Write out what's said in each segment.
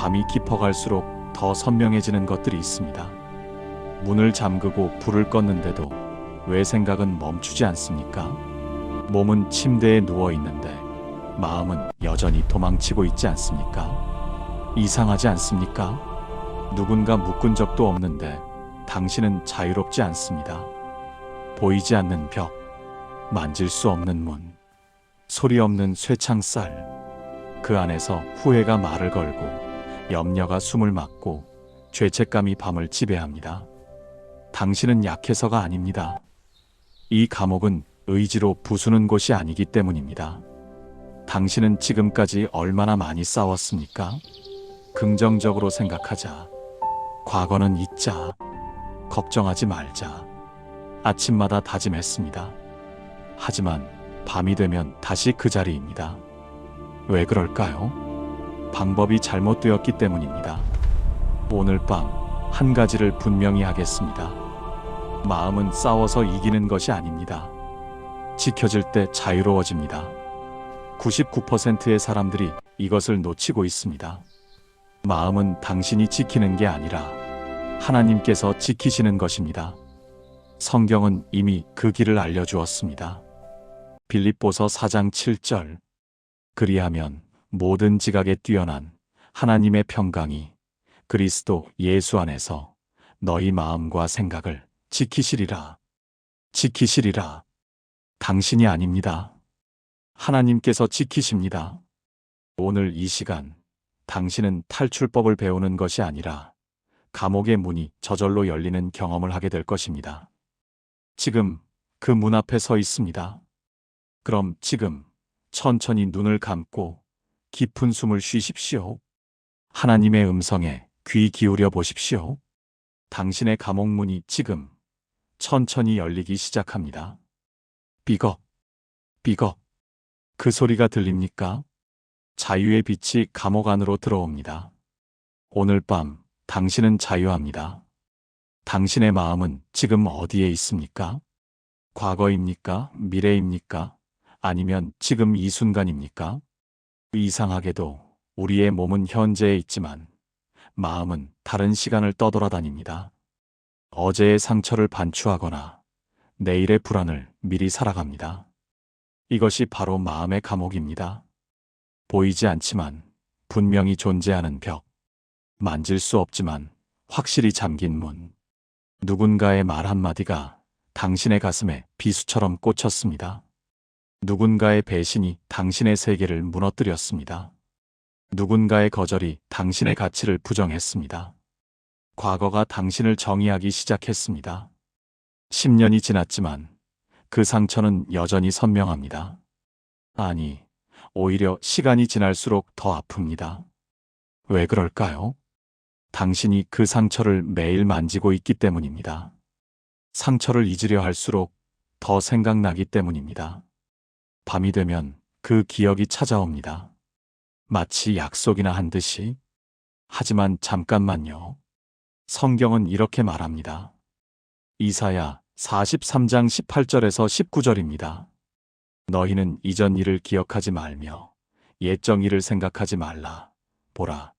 밤이 깊어갈수록 더 선명해지는 것들이 있습니다. 문을 잠그고 불을 껐는데도 왜 생각은 멈추지 않습니까? 몸은 침대에 누워 있는데 마음은 여전히 도망치고 있지 않습니까? 이상하지 않습니까? 누군가 묶은 적도 없는데 당신은 자유롭지 않습니다. 보이지 않는 벽, 만질 수 없는 문, 소리 없는 쇠창살, 그 안에서 후회가 말을 걸고 염려가 숨을 막고 죄책감이 밤을 지배합니다. 당신은 약해서가 아닙니다. 이 감옥은 의지로 부수는 곳이 아니기 때문입니다. 당신은 지금까지 얼마나 많이 싸웠습니까? 긍정적으로 생각하자. 과거는 잊자. 걱정하지 말자. 아침마다 다짐했습니다. 하지만 밤이 되면 다시 그 자리입니다. 왜 그럴까요? 방법이 잘못되었기 때문입니다. 오늘 밤 한 가지를 분명히 하겠습니다. 마음은 싸워서 이기는 것이 아닙니다. 지켜질 때 자유로워집니다. 99%의 사람들이 이것을 놓치고 있습니다. 마음은 당신이 지키는 게 아니라 하나님께서 지키시는 것입니다. 성경은 이미 그 길을 알려주었습니다. 빌립보서 4장 7절. 그리하면 모든 지각에 뛰어난 하나님의 평강이 그리스도 예수 안에서 너희 마음과 생각을 지키시리라. 지키시리라. 당신이 아닙니다. 하나님께서 지키십니다. 오늘 이 시간 당신은 탈출법을 배우는 것이 아니라 감옥의 문이 저절로 열리는 경험을 하게 될 것입니다. 지금 그 문 앞에 서 있습니다. 그럼 지금 천천히 눈을 감고 깊은 숨을 쉬십시오. 하나님의 음성에 귀 기울여 보십시오. 당신의 감옥 문이 지금 천천히 열리기 시작합니다. 삐걱, 삐걱. 그 소리가 들립니까? 자유의 빛이 감옥 안으로 들어옵니다. 오늘 밤 당신은 자유합니다. 당신의 마음은 지금 어디에 있습니까? 과거입니까? 미래입니까? 아니면 지금 이 순간입니까? 이상하게도 우리의 몸은 현재에 있지만 마음은 다른 시간을 떠돌아다닙니다. 어제의 상처를 반추하거나 내일의 불안을 미리 살아갑니다. 이것이 바로 마음의 감옥입니다. 보이지 않지만 분명히 존재하는 벽, 만질 수 없지만 확실히 잠긴 문, 누군가의 말 한마디가 당신의 가슴에 비수처럼 꽂혔습니다. 누군가의 배신이 당신의 세계를 무너뜨렸습니다. 누군가의 거절이 당신의 가치를 부정했습니다. 과거가 당신을 정의하기 시작했습니다. 10년이 지났지만 그 상처는 여전히 선명합니다. 아니, 오히려 시간이 지날수록 더 아픕니다. 왜 그럴까요? 당신이 그 상처를 매일 만지고 있기 때문입니다. 상처를 잊으려 할수록 더 생각나기 때문입니다. 밤이 되면 그 기억이 찾아옵니다. 마치 약속이나 한 듯이. 하지만 잠깐만요. 성경은 이렇게 말합니다. 이사야 43장 18절에서 19절입니다. 너희는 이전 일을 기억하지 말며 옛적 일을 생각하지 말라. 보라,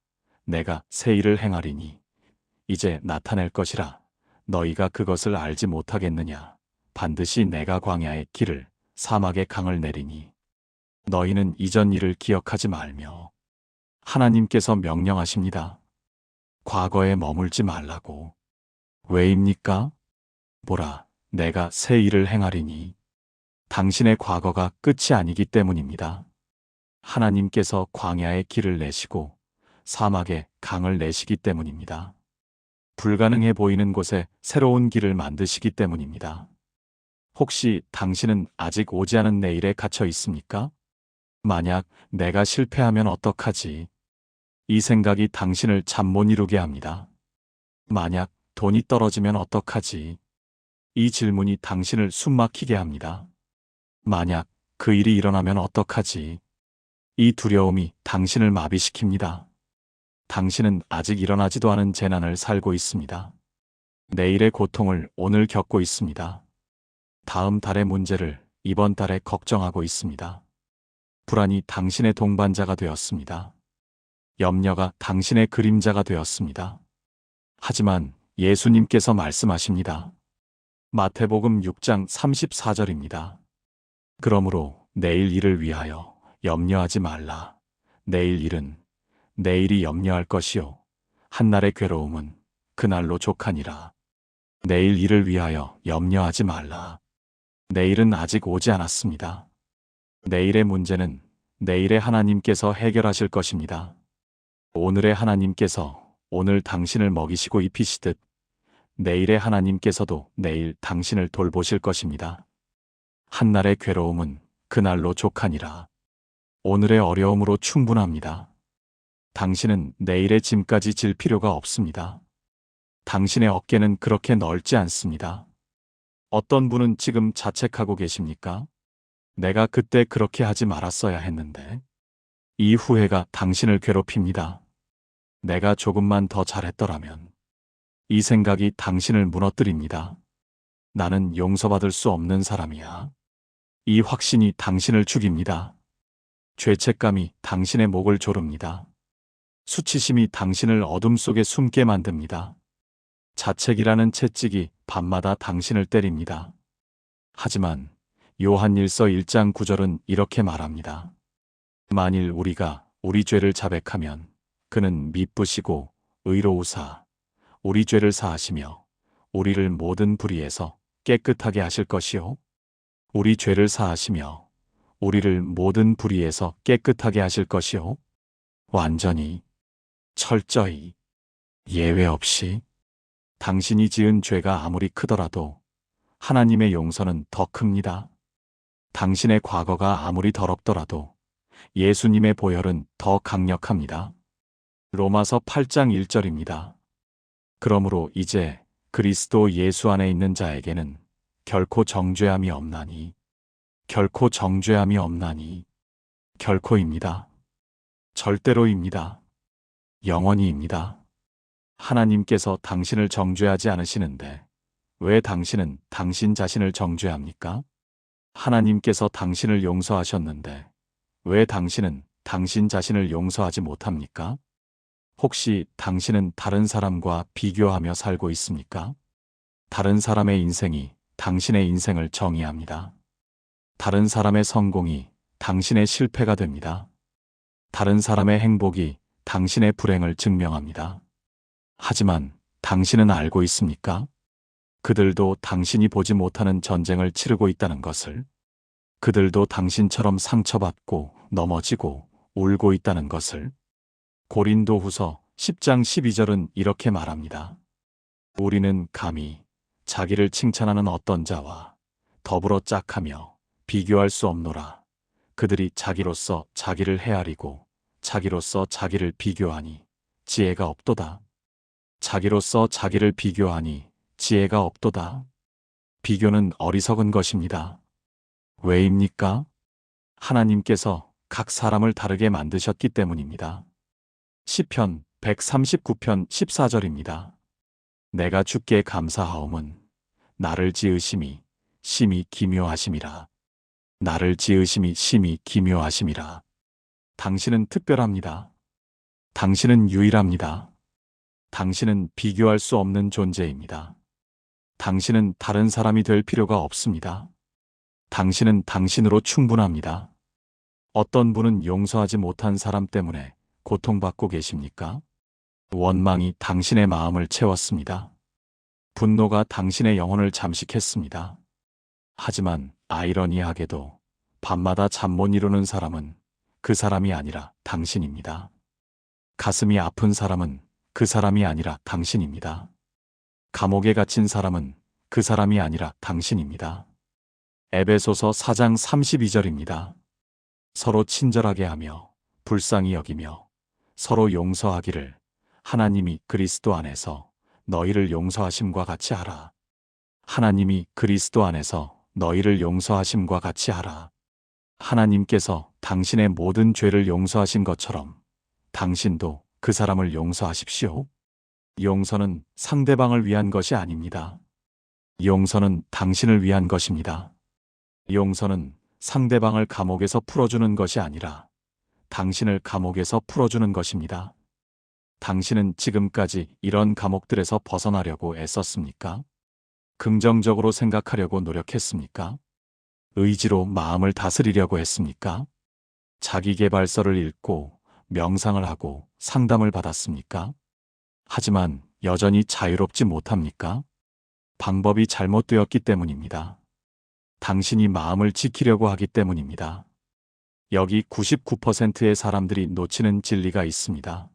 내가 새 일을 행하리니 이제 나타낼 것이라. 너희가 그것을 알지 못하겠느냐. 반드시 내가 광야의 길을 사막의 강을 내리니 너희는 이전 일을 기억하지 말며. 하나님께서 명령하십니다. 과거에 머물지 말라고. 왜입니까? 보라, 내가 새 일을 행하리니. 당신의 과거가 끝이 아니기 때문입니다. 하나님께서 광야의 길을 내시고 사막에 강을 내시기 때문입니다. 불가능해 보이는 곳에 새로운 길을 만드시기 때문입니다. 혹시 당신은 아직 오지 않은 내일에 갇혀 있습니까? 만약 내가 실패하면 어떡하지? 이 생각이 당신을 잠 못 이루게 합니다. 만약 돈이 떨어지면 어떡하지? 이 질문이 당신을 숨막히게 합니다. 만약 그 일이 일어나면 어떡하지? 이 두려움이 당신을 마비시킵니다. 당신은 아직 일어나지도 않은 재난을 살고 있습니다. 내일의 고통을 오늘 겪고 있습니다. 다음 달의 문제를 이번 달에 걱정하고 있습니다. 불안이 당신의 동반자가 되었습니다. 염려가 당신의 그림자가 되었습니다. 하지만 예수님께서 말씀하십니다. 마태복음 6장 34절입니다. 그러므로 내일 일을 위하여 염려하지 말라. 내일 일은 내일이 염려할 것이요 한날의 괴로움은 그날로 족하니라. 내일 일을 위하여 염려하지 말라. 내일은 아직 오지 않았습니다. 내일의 문제는 내일의 하나님께서 해결하실 것입니다. 오늘의 하나님께서 오늘 당신을 먹이시고 입히시듯 내일의 하나님께서도 내일 당신을 돌보실 것입니다. 한날의 괴로움은 그날로 족하니라. 오늘의 어려움으로 충분합니다. 당신은 내일의 짐까지 질 필요가 없습니다. 당신의 어깨는 그렇게 넓지 않습니다. 어떤 분은 지금 자책하고 계십니까? 내가 그때 그렇게 하지 말았어야 했는데. 이 후회가 당신을 괴롭힙니다. 내가 조금만 더 잘했더라면. 이 생각이 당신을 무너뜨립니다. 나는 용서받을 수 없는 사람이야. 이 확신이 당신을 죽입니다. 죄책감이 당신의 목을 조릅니다. 수치심이 당신을 어둠 속에 숨게 만듭니다. 자책이라는 채찍이 밤마다 당신을 때립니다. 하지만 요한일서 1장 9절은 이렇게 말합니다. 만일 우리가 우리 죄를 자백하면 그는 미쁘시고 의로우사 우리 죄를 사하시며 우리를 모든 불의에서 깨끗하게 하실 것이요 우리 죄를 사하시며 우리를 모든 불의에서 깨끗하게 하실 것이요 완전히 철저히 예외 없이 당신이 지은 죄가 아무리 크더라도 하나님의 용서는 더 큽니다. 당신의 과거가 아무리 더럽더라도 예수님의 보혈은 더 강력합니다. 로마서 8장 1절입니다. 그러므로 이제 그리스도 예수 안에 있는 자에게는 결코 정죄함이 없나니 결코 정죄함이 없나니 결코입니다. 절대로입니다. 영원히입니다. 하나님께서 당신을 정죄하지 않으시는데 왜 당신은 당신 자신을 정죄합니까? 하나님께서 당신을 용서하셨는데 왜 당신은 당신 자신을 용서하지 못합니까? 혹시 당신은 다른 사람과 비교하며 살고 있습니까? 다른 사람의 인생이 당신의 인생을 정의합니다. 다른 사람의 성공이 당신의 실패가 됩니다. 다른 사람의 행복이 당신의 불행을 증명합니다. 하지만 당신은 알고 있습니까? 그들도 당신이 보지 못하는 전쟁을 치르고 있다는 것을, 그들도 당신처럼 상처받고 넘어지고 울고 있다는 것을. 고린도후서 10장 12절은 이렇게 말합니다. 우리는 감히 자기를 칭찬하는 어떤 자와 더불어 짝하며 비교할 수 없노라. 그들이 자기로서 자기를 헤아리고 자기로서 자기를 비교하니 지혜가 없도다. 자기로서 자기를 비교하니 지혜가 없도다. 비교는 어리석은 것입니다. 왜입니까? 하나님께서 각 사람을 다르게 만드셨기 때문입니다. 시편 139편 14절입니다. 내가 주께 감사하옴은 나를 지으심이 심히 기묘하심이라. 나를 지으심이 심히 기묘하심이라. 당신은 특별합니다. 당신은 유일합니다. 당신은 비교할 수 없는 존재입니다. 당신은 다른 사람이 될 필요가 없습니다. 당신은 당신으로 충분합니다. 어떤 분은 용서하지 못한 사람 때문에 고통받고 계십니까? 원망이 당신의 마음을 채웠습니다. 분노가 당신의 영혼을 잠식했습니다. 하지만 아이러니하게도 밤마다 잠 못 이루는 사람은 그 사람이 아니라 당신입니다. 가슴이 아픈 사람은 그 사람이 아니라 당신입니다. 감옥에 갇힌 사람은 그 사람이 아니라 당신입니다. 에베소서 4장 32절입니다. 서로 친절하게 하며 불쌍히 여기며 서로 용서하기를 하나님이 그리스도 안에서 너희를 용서하심과 같이 하라. 하나님이 그리스도 안에서 너희를 용서하심과 같이 하라. 하나님께서 당신의 모든 죄를 용서하신 것처럼 당신도 그 사람을 용서하십시오. 용서는 상대방을 위한 것이 아닙니다. 용서는 당신을 위한 것입니다. 용서는 상대방을 감옥에서 풀어주는 것이 아니라 당신을 감옥에서 풀어주는 것입니다. 당신은 지금까지 이런 감옥들에서 벗어나려고 애썼습니까? 긍정적으로 생각하려고 노력했습니까? 의지로 마음을 다스리려고 했습니까? 자기계발서를 읽고 명상을 하고 상담을 받았습니까? 하지만 여전히 자유롭지 못합니까? 방법이 잘못되었기 때문입니다. 당신이 마음을 지키려고 하기 때문입니다. 여기 99%의 사람들이 놓치는 진리가 있습니다.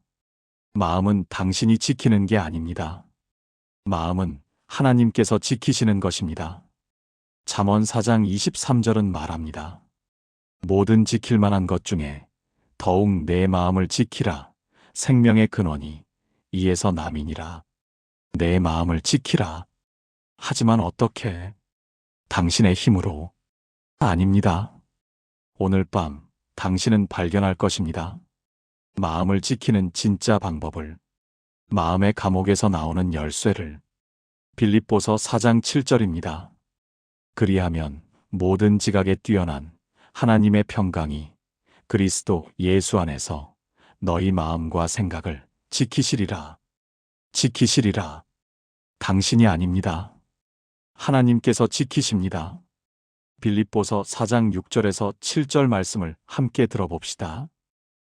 마음은 당신이 지키는 게 아닙니다. 마음은 하나님께서 지키시는 것입니다. 잠언 4장 23절은 말합니다. 모든 지킬 만한 것 중에 더욱 내 마음을 지키라. 생명의 근원이 이에서 남이니라. 내 마음을 지키라. 하지만 어떻게? 당신의 힘으로? 아닙니다. 오늘 밤 당신은 발견할 것입니다. 마음을 지키는 진짜 방법을. 마음의 감옥에서 나오는 열쇠를. 빌립보서 4장 7절입니다. 그리하면 모든 지각에 뛰어난 하나님의 평강이 그리스도 예수 안에서 너희 마음과 생각을 지키시리라. 지키시리라. 당신이 아닙니다. 하나님께서 지키십니다. 빌립보서 4장 6절에서 7절 말씀을 함께 들어봅시다.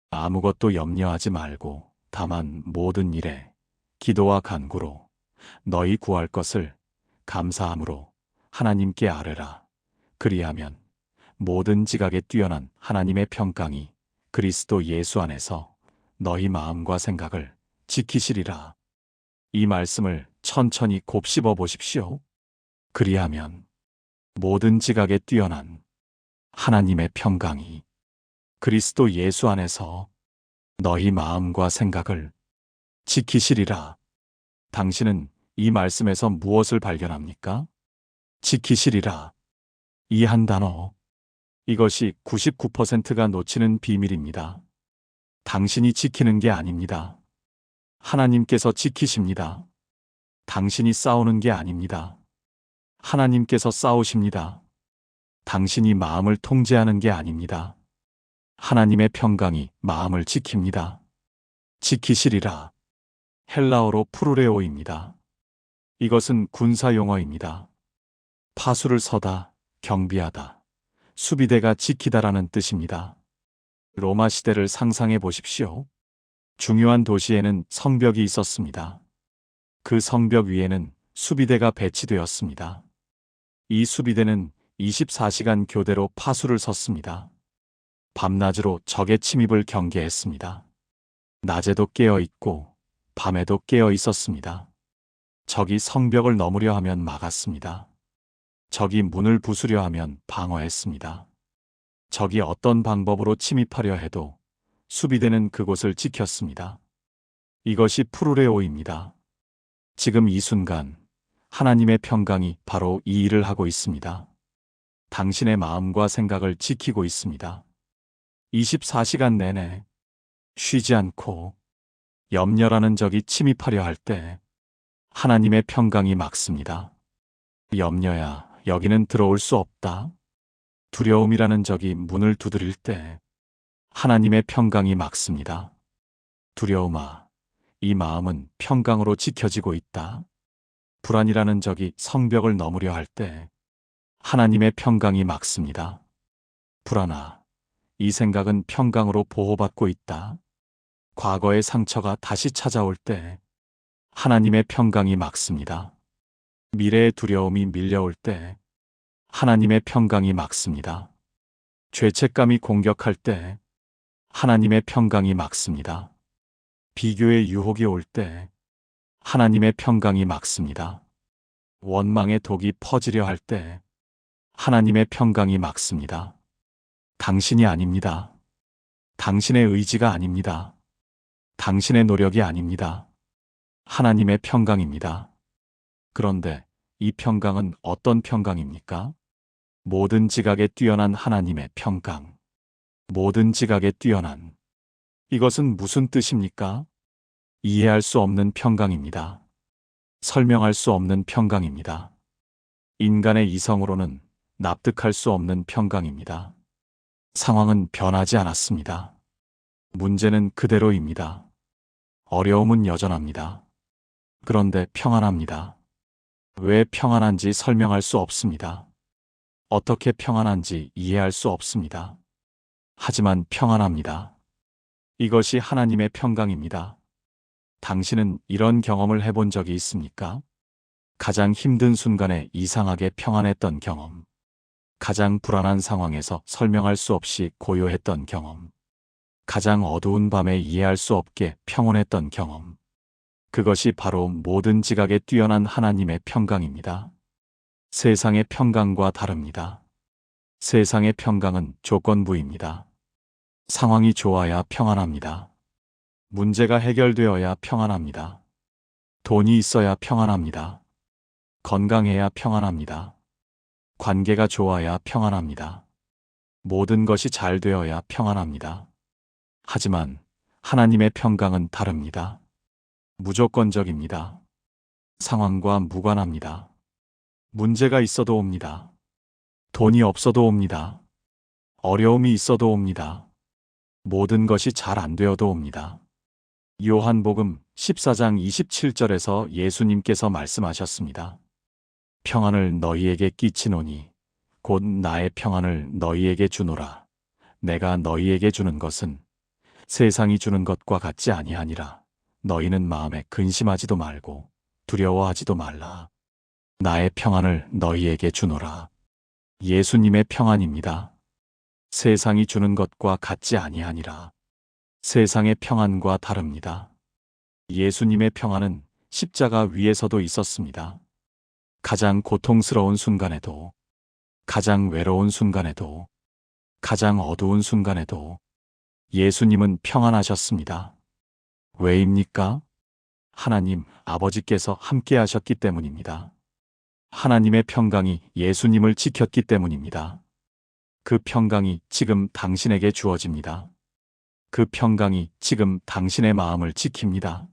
아무것도 염려하지 말고 다만 모든 일에 기도와 간구로 너희 구할 것을 감사함으로 하나님께 아뢰라. 그리하면 모든 지각에 뛰어난 하나님의 평강이 그리스도 예수 안에서 너희 마음과 생각을 지키시리라. 이 말씀을 천천히 곱씹어 보십시오. 그리하면 모든 지각에 뛰어난 하나님의 평강이 그리스도 예수 안에서 너희 마음과 생각을 지키시리라. 당신은 이 말씀에서 무엇을 발견합니까? 지키시리라. 이 한 단어. 이것이 99%가 놓치는 비밀입니다. 당신이 지키는 게 아닙니다. 하나님께서 지키십니다. 당신이 싸우는 게 아닙니다. 하나님께서 싸우십니다. 당신이 마음을 통제하는 게 아닙니다. 하나님의 평강이 마음을 지킵니다. 지키시리라. 헬라어로 프루레오입니다. 이것은 군사 용어입니다. 파수를 서다, 경비하다, 수비대가 지키다라는 뜻입니다. 로마 시대를 상상해 보십시오. 중요한 도시에는 성벽이 있었습니다. 그 성벽 위에는 수비대가 배치되었습니다. 이 수비대는 24시간 교대로 파수를 섰습니다. 밤낮으로 적의 침입을 경계했습니다. 낮에도 깨어 있고 밤에도 깨어 있었습니다. 적이 성벽을 넘으려 하면 막았습니다. 적이 문을 부수려 하면 방어했습니다. 적이 어떤 방법으로 침입하려 해도 수비대는 그곳을 지켰습니다. 이것이 프루레오입니다. 지금 이 순간 하나님의 평강이 바로 이 일을 하고 있습니다. 당신의 마음과 생각을 지키고 있습니다. 24시간 내내 쉬지 않고 염려라는 적이 침입하려 할 때 하나님의 평강이 막습니다. 염려야, 여기는 들어올 수 없다. 두려움이라는 적이 문을 두드릴 때 하나님의 평강이 막습니다. 두려움아, 이 마음은 평강으로 지켜지고 있다. 불안이라는 적이 성벽을 넘으려 할 때 하나님의 평강이 막습니다. 불안아, 이 생각은 평강으로 보호받고 있다. 과거의 상처가 다시 찾아올 때 하나님의 평강이 막습니다. 미래의 두려움이 밀려올 때 하나님의 평강이 막습니다. 죄책감이 공격할 때 하나님의 평강이 막습니다. 비교의 유혹이 올 때 하나님의 평강이 막습니다. 원망의 독이 퍼지려 할 때 하나님의 평강이 막습니다. 당신이 아닙니다. 당신의 의지가 아닙니다. 당신의 노력이 아닙니다. 하나님의 평강입니다. 그런데 이 평강은 어떤 평강입니까? 모든 지각에 뛰어난 하나님의 평강. 모든 지각에 뛰어난. 이것은 무슨 뜻입니까? 이해할 수 없는 평강입니다. 설명할 수 없는 평강입니다. 인간의 이성으로는 납득할 수 없는 평강입니다. 상황은 변하지 않았습니다. 문제는 그대로입니다. 어려움은 여전합니다. 그런데 평안합니다. 왜 평안한지 설명할 수 없습니다. 어떻게 평안한지 이해할 수 없습니다. 하지만 평안합니다. 이것이 하나님의 평강입니다. 당신은 이런 경험을 해본 적이 있습니까? 가장 힘든 순간에 이상하게 평안했던 경험. 가장 불안한 상황에서 설명할 수 없이 고요했던 경험. 가장 어두운 밤에 이해할 수 없게 평온했던 경험. 그것이 바로 모든 지각에 뛰어난 하나님의 평강입니다. 세상의 평강과 다릅니다. 세상의 평강은 조건부입니다. 상황이 좋아야 평안합니다. 문제가 해결되어야 평안합니다. 돈이 있어야 평안합니다. 건강해야 평안합니다. 관계가 좋아야 평안합니다. 모든 것이 잘 되어야 평안합니다. 하지만 하나님의 평강은 다릅니다. 무조건적입니다. 상황과 무관합니다. 문제가 있어도 옵니다. 돈이 없어도 옵니다. 어려움이 있어도 옵니다. 모든 것이 잘 안 되어도 옵니다. 요한복음 14장 27절에서 예수님께서 말씀하셨습니다. 평안을 너희에게 끼치노니 곧 나의 평안을 너희에게 주노라. 내가 너희에게 주는 것은 세상이 주는 것과 같지 아니하니라. 너희는 마음에 근심하지도 말고 두려워하지도 말라. 나의 평안을 너희에게 주노라. 예수님의 평안입니다. 세상이 주는 것과 같지 아니하니라. 세상의 평안과 다릅니다. 예수님의 평안은 십자가 위에서도 있었습니다. 가장 고통스러운 순간에도, 가장 외로운 순간에도, 가장 어두운 순간에도 예수님은 평안하셨습니다. 왜입니까? 하나님 아버지께서 함께 하셨기 때문입니다. 하나님의 평강이 예수님을 지켰기 때문입니다. 그 평강이 지금 당신에게 주어집니다. 그 평강이 지금 당신의 마음을 지킵니다.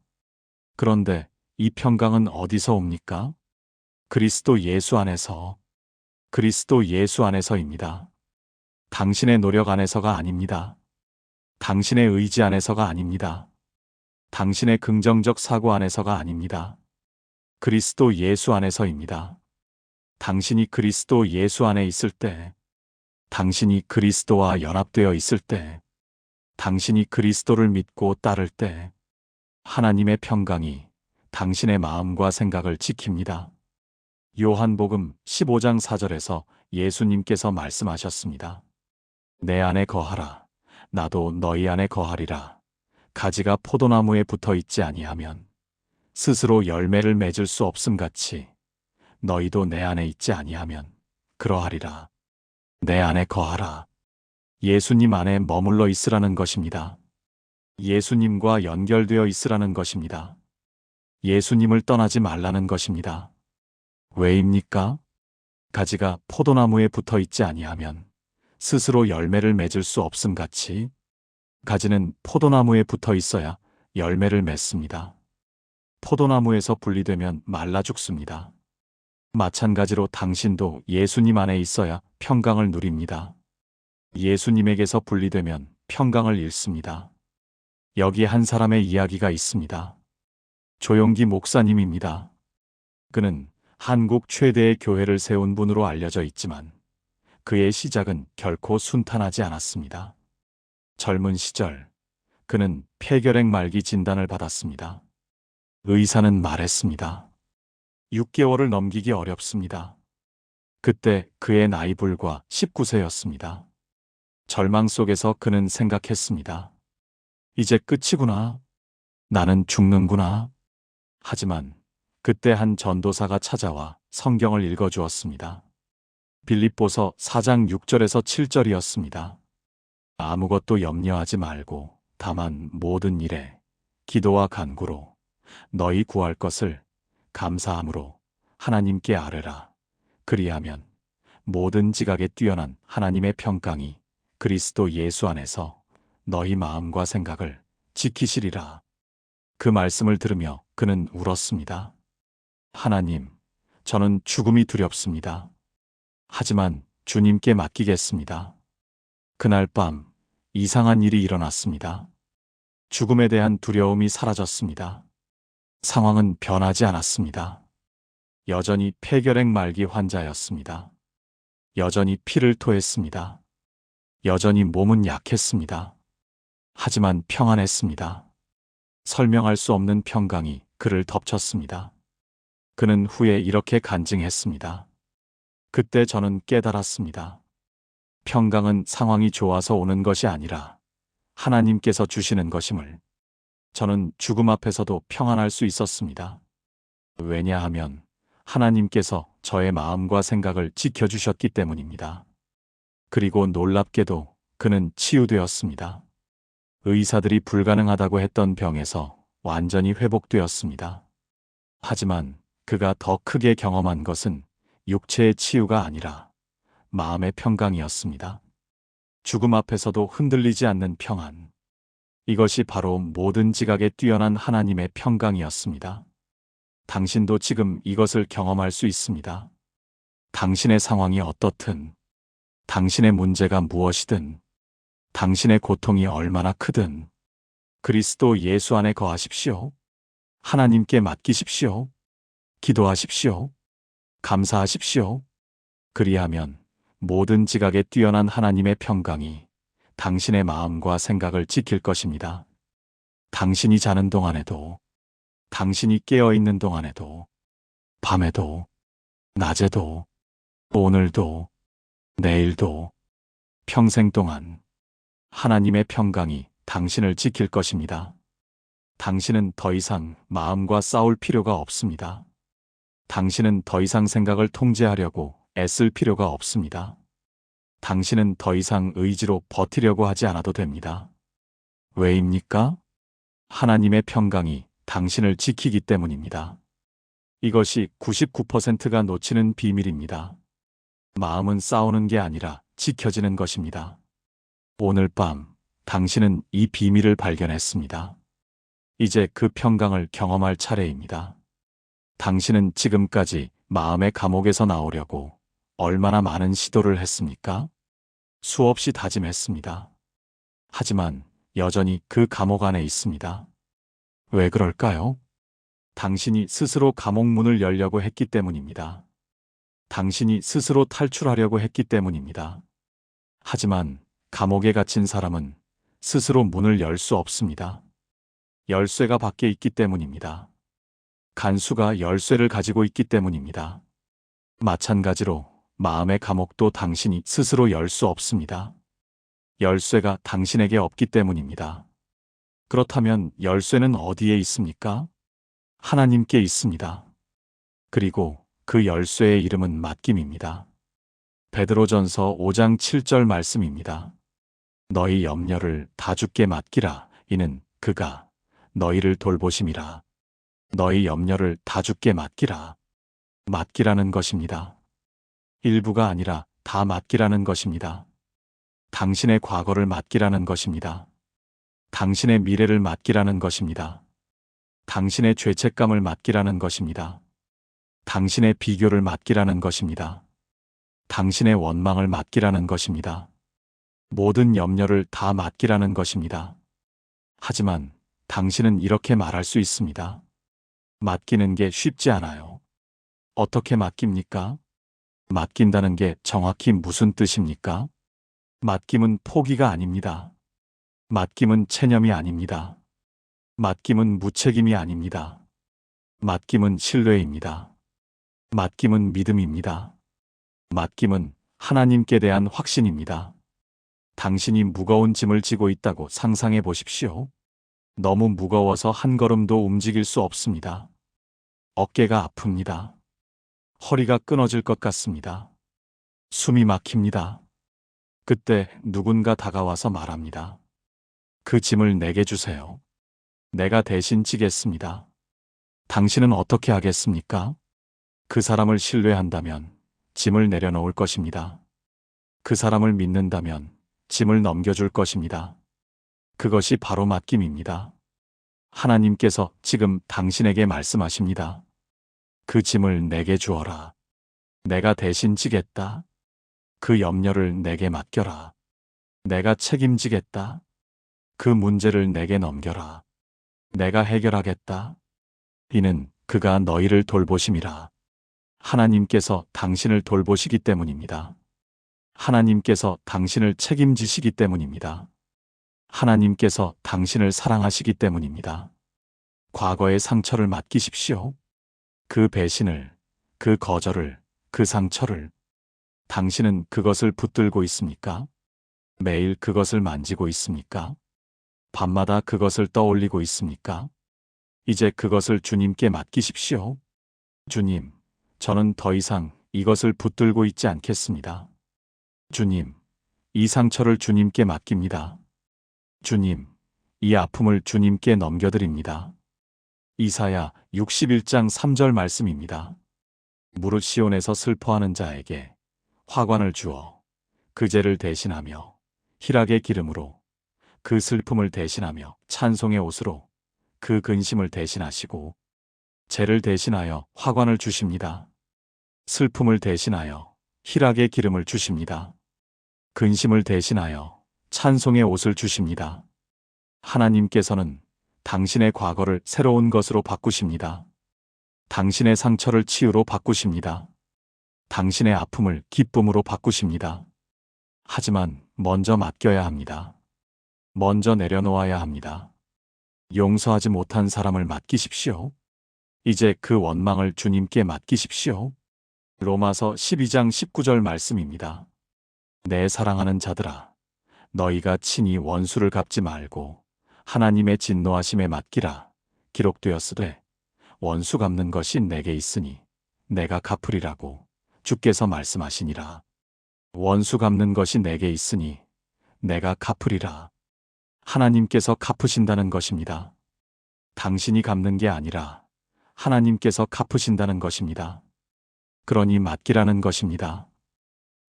그런데 이 평강은 어디서 옵니까? 그리스도 예수 안에서, 그리스도 예수 안에서입니다. 당신의 노력 안에서가 아닙니다. 당신의 의지 안에서가 아닙니다. 당신의 긍정적 사고 안에서가 아닙니다. 그리스도 예수 안에서입니다. 당신이 그리스도 예수 안에 있을 때, 당신이 그리스도와 연합되어 있을 때, 당신이 그리스도를 믿고 따를 때, 하나님의 평강이 당신의 마음과 생각을 지킵니다. 요한복음 15장 4절에서 예수님께서 말씀하셨습니다. 내 안에 거하라. 나도 너희 안에 거하리라. 가지가 포도나무에 붙어 있지 아니하면 스스로 열매를 맺을 수 없음같이 너희도 내 안에 있지 아니하면 그러하리라. 내 안에 거하라. 예수님 안에 머물러 있으라는 것입니다. 예수님과 연결되어 있으라는 것입니다. 예수님을 떠나지 말라는 것입니다. 왜입니까? 가지가 포도나무에 붙어 있지 아니하면 스스로 열매를 맺을 수 없음같이 가지는 포도나무에 붙어 있어야 열매를 맺습니다. 포도나무에서 분리되면 말라 죽습니다. 마찬가지로 당신도 예수님 안에 있어야 평강을 누립니다. 예수님에게서 분리되면 평강을 잃습니다. 여기 한 사람의 이야기가 있습니다. 조용기 목사님입니다. 그는 한국 최대의 교회를 세운 분으로 알려져 있지만 그의 시작은 결코 순탄하지 않았습니다. 젊은 시절 그는 폐결핵 말기 진단을 받았습니다. 의사는 말했습니다. 6개월을 넘기기 어렵습니다. 그때 그의 나이 불과 19세였습니다. 절망 속에서 그는 생각했습니다. 이제 끝이구나. 나는 죽는구나. 하지만 그때 한 전도사가 찾아와 성경을 읽어주었습니다. 빌립보서 4장 6절에서 7절이었습니다. 아무것도 염려하지 말고 다만 모든 일에 기도와 간구로 너희 구할 것을 감사함으로 하나님께 아뢰라. 그리하면 모든 지각에 뛰어난 하나님의 평강이 그리스도 예수 안에서 너희 마음과 생각을 지키시리라. 그 말씀을 들으며 그는 울었습니다. 하나님, 저는 죽음이 두렵습니다. 하지만 주님께 맡기겠습니다. 그날 밤 이상한 일이 일어났습니다. 죽음에 대한 두려움이 사라졌습니다. 상황은 변하지 않았습니다. 여전히 폐결핵 말기 환자였습니다. 여전히 피를 토했습니다. 여전히 몸은 약했습니다. 하지만 평안했습니다. 설명할 수 없는 평강이 그를 덮쳤습니다. 그는 후에 이렇게 간증했습니다. 그때 저는 깨달았습니다. 평강은 상황이 좋아서 오는 것이 아니라 하나님께서 주시는 것임을. 저는 죽음 앞에서도 평안할 수 있었습니다. 왜냐하면 하나님께서 저의 마음과 생각을 지켜주셨기 때문입니다. 그리고 놀랍게도 그는 치유되었습니다. 의사들이 불가능하다고 했던 병에서 완전히 회복되었습니다. 하지만 그가 더 크게 경험한 것은 육체의 치유가 아니라 마음의 평강이었습니다. 죽음 앞에서도 흔들리지 않는 평안. 이것이 바로 모든 지각에 뛰어난 하나님의 평강이었습니다. 당신도 지금 이것을 경험할 수 있습니다. 당신의 상황이 어떻든, 당신의 문제가 무엇이든, 당신의 고통이 얼마나 크든, 그리스도 예수 안에 거하십시오. 하나님께 맡기십시오. 기도하십시오. 감사하십시오. 그리하면 모든 지각에 뛰어난 하나님의 평강이 당신의 마음과 생각을 지킬 것입니다. 당신이 자는 동안에도, 당신이 깨어있는 동안에도, 밤에도, 낮에도, 오늘도, 내일도, 평생 동안 하나님의 평강이 당신을 지킬 것입니다. 당신은 더 이상 마음과 싸울 필요가 없습니다. 당신은 더 이상 생각을 통제하려고 애쓸 필요가 없습니다. 당신은 더 이상 의지로 버티려고 하지 않아도 됩니다. 왜입니까? 하나님의 평강이 당신을 지키기 때문입니다. 이것이 99%가 놓치는 비밀입니다. 마음은 싸우는 게 아니라 지켜지는 것입니다. 오늘 밤 당신은 이 비밀을 발견했습니다. 이제 그 평강을 경험할 차례입니다. 당신은 지금까지 마음의 감옥에서 나오려고 얼마나 많은 시도를 했습니까? 수없이 다짐했습니다. 하지만 여전히 그 감옥 안에 있습니다. 왜 그럴까요? 당신이 스스로 감옥 문을 열려고 했기 때문입니다. 당신이 스스로 탈출하려고 했기 때문입니다. 하지만 감옥에 갇힌 사람은 스스로 문을 열 수 없습니다. 열쇠가 밖에 있기 때문입니다. 간수가 열쇠를 가지고 있기 때문입니다. 마찬가지로 마음의 감옥도 당신이 스스로 열 수 없습니다. 열쇠가 당신에게 없기 때문입니다. 그렇다면 열쇠는 어디에 있습니까? 하나님께 있습니다. 그리고 그 열쇠의 이름은 맡김입니다. 베드로전서 5장 7절 말씀입니다. 너희 염려를 다 주께 맡기라. 이는 그가 너희를 돌보심이라. 너희 염려를 다 주께 맡기라. 맡기라는 것입니다. 일부가 아니라 다 맡기라는 것입니다. 당신의 과거를 맡기라는 것입니다. 당신의 미래를 맡기라는 것입니다. 당신의 죄책감을 맡기라는 것입니다. 당신의 비교를 맡기라는 것입니다. 당신의 원망을 맡기라는 것입니다. 모든 염려를 다 맡기라는 것입니다. 하지만 당신은 이렇게 말할 수 있습니다. 맡기는 게 쉽지 않아요. 어떻게 맡깁니까? 맡긴다는 게 정확히 무슨 뜻입니까? 맡김은 포기가 아닙니다. 맡김은 체념이 아닙니다. 맡김은 무책임이 아닙니다. 맡김은 신뢰입니다. 맡김은 믿음입니다. 맡김은 하나님께 대한 확신입니다. 당신이 무거운 짐을 지고 있다고 상상해 보십시오. 너무 무거워서 한 걸음도 움직일 수 없습니다. 어깨가 아픕니다. 허리가 끊어질 것 같습니다. 숨이 막힙니다. 그때 누군가 다가와서 말합니다. 그 짐을 내게 주세요. 내가 대신 지겠습니다. 당신은 어떻게 하겠습니까? 그 사람을 신뢰한다면 짐을 내려놓을 것입니다. 그 사람을 믿는다면 짐을 넘겨줄 것입니다. 그것이 바로 맡김입니다. 하나님께서 지금 당신에게 말씀하십니다. 그 짐을 내게 주어라. 내가 대신 지겠다. 그 염려를 내게 맡겨라. 내가 책임지겠다. 그 문제를 내게 넘겨라. 내가 해결하겠다. 이는 그가 너희를 돌보심이라. 하나님께서 당신을 돌보시기 때문입니다. 하나님께서 당신을 책임지시기 때문입니다. 하나님께서 당신을 사랑하시기 때문입니다. 과거의 상처를 맡기십시오. 그 배신을, 그 거절을, 그 상처를. 당신은 그것을 붙들고 있습니까? 매일 그것을 만지고 있습니까? 밤마다 그것을 떠올리고 있습니까? 이제 그것을 주님께 맡기십시오. 주님, 저는 더 이상 이것을 붙들고 있지 않겠습니다. 주님, 이 상처를 주님께 맡깁니다. 주님, 이 아픔을 주님께 넘겨드립니다. 이사야 61장 3절 말씀입니다. 무릇 시온에서 슬퍼하는 자에게 화관을 주어 그 죄를 대신하며 희락의 기름으로 그 슬픔을 대신하며 찬송의 옷으로 그 근심을 대신하시고 죄를 대신하여 화관을 주십니다. 슬픔을 대신하여 희락의 기름을 주십니다. 근심을 대신하여 찬송의 옷을 주십니다. 하나님께서는 당신의 과거를 새로운 것으로 바꾸십니다. 당신의 상처를 치유로 바꾸십니다. 당신의 아픔을 기쁨으로 바꾸십니다. 하지만 먼저 맡겨야 합니다. 먼저 내려놓아야 합니다. 용서하지 못한 사람을 맡기십시오. 이제 그 원망을 주님께 맡기십시오. 로마서 12장 19절 말씀입니다. 내 사랑하는 자들아, 너희가 친히 원수를 갚지 말고 하나님의 진노하심에 맡기라. 기록되었으되 원수 갚는 것이 내게 있으니 내가 갚으리라고 주께서 말씀하시니라. 원수 갚는 것이 내게 있으니 내가 갚으리라. 하나님께서 갚으신다는 것입니다. 당신이 갚는 게 아니라 하나님께서 갚으신다는 것입니다. 그러니 맡기라는 것입니다.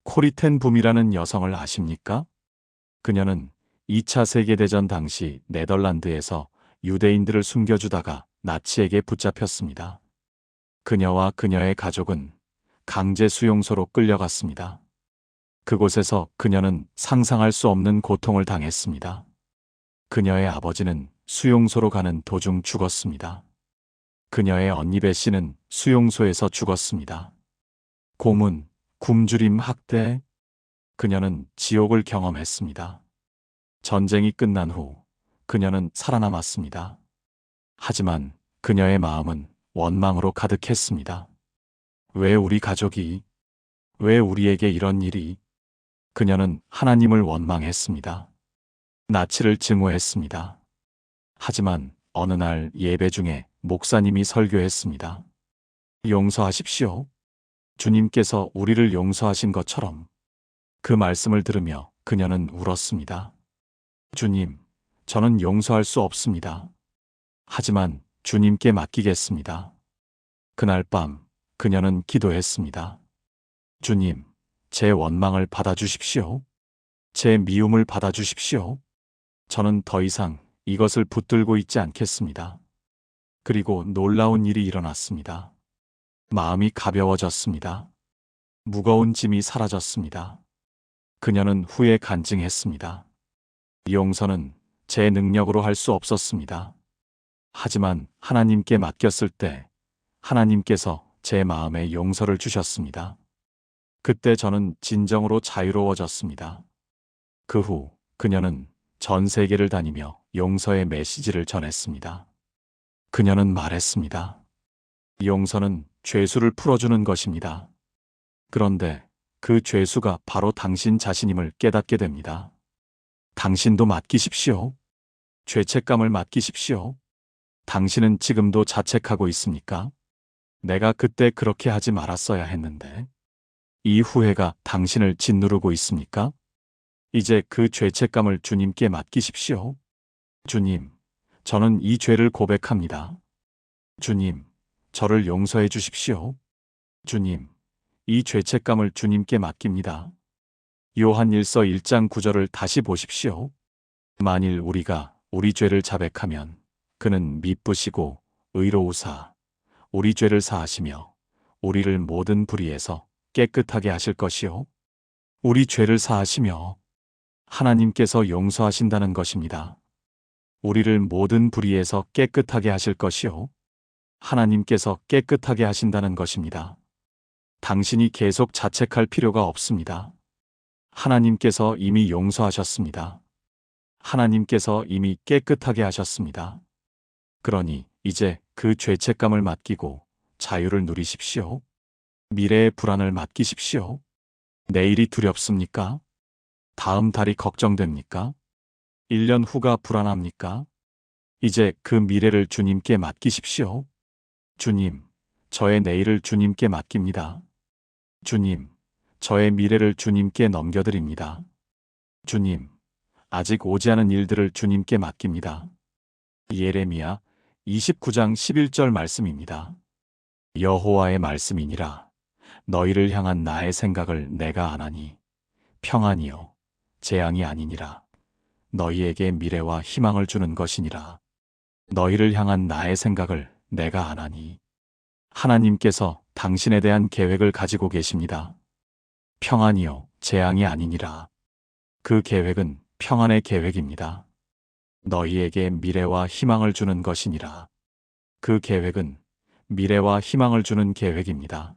코리텐 붐이라는 여성을 아십니까? 그녀는 2차 세계대전 당시 네덜란드에서 유대인들을 숨겨주다가 나치에게 붙잡혔습니다. 그녀와 그녀의 가족은 강제 수용소로 끌려갔습니다. 그곳에서 그녀는 상상할 수 없는 고통을 당했습니다. 그녀의 아버지는 수용소로 가는 도중 죽었습니다. 그녀의 언니 베씨는 수용소에서 죽었습니다. 고문, 굶주림, 학대. 그녀는 지옥을 경험했습니다. 전쟁이 끝난 후 그녀는 살아남았습니다. 하지만 그녀의 마음은 원망으로 가득했습니다. 왜 우리 가족이, 왜 우리에게 이런 일이? 그녀는 하나님을 원망했습니다. 나치를 증오했습니다. 하지만 어느 날 예배 중에 목사님이 설교했습니다. 용서하십시오. 주님께서 우리를 용서하신 것처럼. 그 말씀을 들으며 그녀는 울었습니다. 주님, 저는 용서할 수 없습니다. 하지만 주님께 맡기겠습니다. 그날 밤 그녀는 기도했습니다. 주님, 제 원망을 받아주십시오. 제 미움을 받아주십시오. 저는 더 이상 이것을 붙들고 있지 않겠습니다. 그리고 놀라운 일이 일어났습니다. 마음이 가벼워졌습니다. 무거운 짐이 사라졌습니다. 그녀는 후에 간증했습니다. 용서는 제 능력으로 할 수 없었습니다. 하지만 하나님께 맡겼을 때 하나님께서 제 마음에 용서를 주셨습니다. 그때 저는 진정으로 자유로워졌습니다. 그 후 그녀는 전 세계를 다니며 용서의 메시지를 전했습니다. 그녀는 말했습니다. 용서는 죄수를 풀어주는 것입니다. 그런데 그 죄수가 바로 당신 자신임을 깨닫게 됩니다. 당신도 맡기십시오. 죄책감을 맡기십시오. 당신은 지금도 자책하고 있습니까? 내가 그때 그렇게 하지 말았어야 했는데. 이 후회가 당신을 짓누르고 있습니까? 이제 그 죄책감을 주님께 맡기십시오. 주님, 저는 이 죄를 고백합니다. 주님, 저를 용서해 주십시오. 주님, 이 죄책감을 주님께 맡깁니다. 요한일서 1장 9절을 다시 보십시오. 만일 우리가 우리 죄를 자백하면 그는 미쁘시고 의로우사 우리 죄를 사하시며 우리를 모든 불의에서 깨끗하게 하실 것이요. 우리 죄를 사하시며 하나님께서 용서하신다는 것입니다. 우리를 모든 불의에서 깨끗하게 하실 것이요. 하나님께서 깨끗하게 하신다는 것입니다. 당신이 계속 자책할 필요가 없습니다. 하나님께서 이미 용서하셨습니다. 하나님께서 이미 깨끗하게 하셨습니다. 그러니 이제 그 죄책감을 맡기고 자유를 누리십시오. 미래의 불안을 맡기십시오. 내일이 두렵습니까? 다음 달이 걱정됩니까? 1년 후가 불안합니까? 이제 그 미래를 주님께 맡기십시오. 주님, 저의 내일을 주님께 맡깁니다. 주님, 저의 미래를 주님께 넘겨드립니다. 주님, 아직 오지 않은 일들을 주님께 맡깁니다. 예레미야 29장 11절 말씀입니다. 여호와의 말씀이니라. 너희를 향한 나의 생각을 내가 아나니 평안이요 재앙이 아니니라. 너희에게 미래와 희망을 주는 것이니라. 너희를 향한 나의 생각을 내가 아나니. 하나님께서 당신에 대한 계획을 가지고 계십니다. 평안이요 재앙이 아니니라. 그 계획은 평안의 계획입니다. 너희에게 미래와 희망을 주는 것이니라. 그 계획은 미래와 희망을 주는 계획입니다.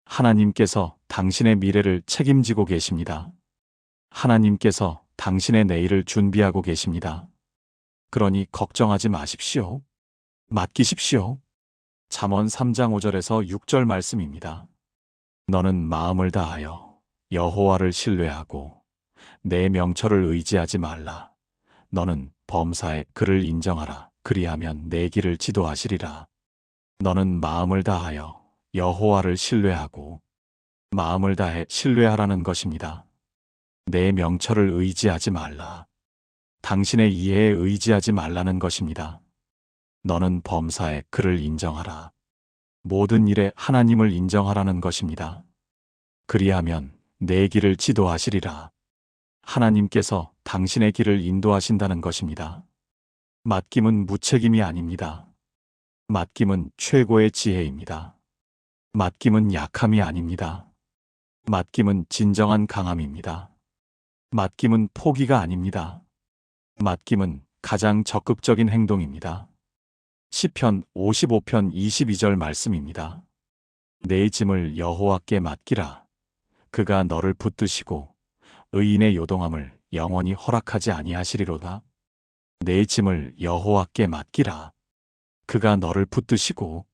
하나님께서 당신의 미래를 책임지고 계십니다. 하나님께서 당신의 내일을 준비하고 계십니다. 그러니 걱정하지 마십시오. 맡기십시오. 잠언 3장 5절에서 6절 말씀입니다. 너는 마음을 다하여 여호와를 신뢰하고 내 명철을 의지하지 말라. 너는 범사에 그를 인정하라. 그리하면 내 길을 지도하시리라. 너는 마음을 다하여 여호와를 신뢰하고 마음을 다해 신뢰하라는 것입니다. 내 명철을 의지하지 말라. 당신의 이해에 의지하지 말라는 것입니다. 너는 범사에 그를 인정하라. 모든 일에 하나님을 인정하라는 것입니다. 그리하면 내 길을 지도하시리라. 하나님께서 당신의 길을 인도하신다는 것입니다. 맡김은 무책임이 아닙니다. 맡김은 최고의 지혜입니다. 맡김은 약함이 아닙니다. 맡김은 진정한 강함입니다. 맡김은 포기가 아닙니다. 맡김은 가장 적극적인 행동입니다. 시편 55편 22절 말씀입니다. 내 짐을 여호와께 맡기라. 그가 너를 붙드시고 의인의 요동함을 영원히 허락하지 아니하시리로다. 내 짐을 여호와께 맡기라. 그가 너를 붙드시고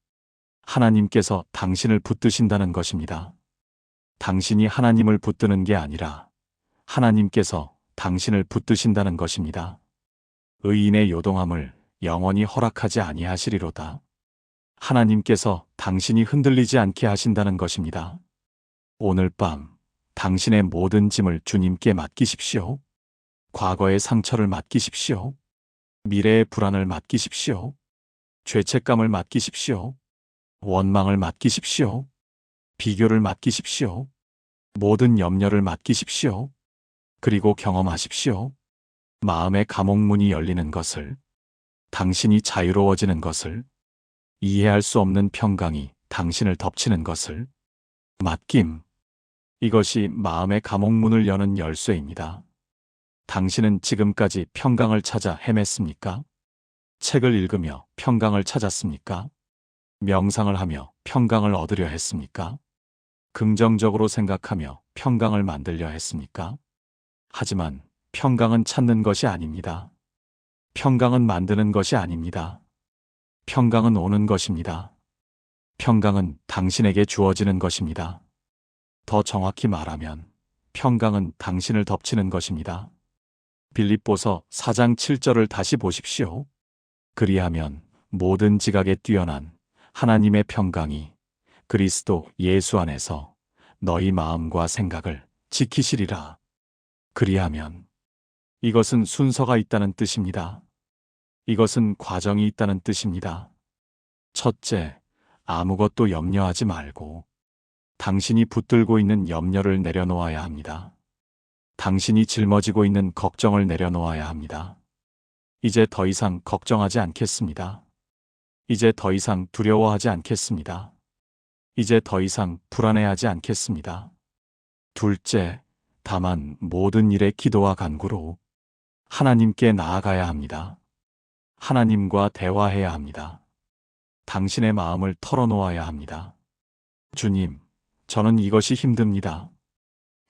하나님께서 당신을 붙드신다는 것입니다. 당신이 하나님을 붙드는 게 아니라 하나님께서 당신을 붙드신다는 것입니다. 의인의 요동함을 영원히 허락하지 아니하시리로다. 하나님께서 당신이 흔들리지 않게 하신다는 것입니다. 오늘 밤 당신의 모든 짐을 주님께 맡기십시오. 과거의 상처를 맡기십시오. 미래의 불안을 맡기십시오. 죄책감을 맡기십시오. 원망을 맡기십시오. 비교를 맡기십시오. 모든 염려를 맡기십시오. 그리고 경험하십시오. 마음의 감옥문이 열리는 것을, 당신이 자유로워지는 것을, 이해할 수 없는 평강이 당신을 덮치는 것을. 맡김. 이것이 마음의 감옥문을 여는 열쇠입니다. 당신은 지금까지 평강을 찾아 헤맸습니까? 책을 읽으며 평강을 찾았습니까? 명상을 하며 평강을 얻으려 했습니까? 긍정적으로 생각하며 평강을 만들려 했습니까? 하지만 평강은 찾는 것이 아닙니다. 평강은 만드는 것이 아닙니다. 평강은 오는 것입니다. 평강은 당신에게 주어지는 것입니다. 더 정확히 말하면 평강은 당신을 덮치는 것입니다. 빌립보서 4장 7절을 다시 보십시오. 그리하면 모든 지각에 뛰어난 하나님의 평강이 그리스도 예수 안에서 너희 마음과 생각을 지키시리라. 그리하면 이것은 순서가 있다는 뜻입니다. 이것은 과정이 있다는 뜻입니다. 첫째, 아무것도 염려하지 말고 당신이 붙들고 있는 염려를 내려놓아야 합니다. 당신이 짊어지고 있는 걱정을 내려놓아야 합니다. 이제 더 이상 걱정하지 않겠습니다. 이제 더 이상 두려워하지 않겠습니다. 이제 더 이상 불안해하지 않겠습니다. 둘째, 다만 모든 일에 기도와 간구로 하나님께 나아가야 합니다. 하나님과 대화해야 합니다. 당신의 마음을 털어놓아야 합니다. 주님, 저는 이것이 힘듭니다.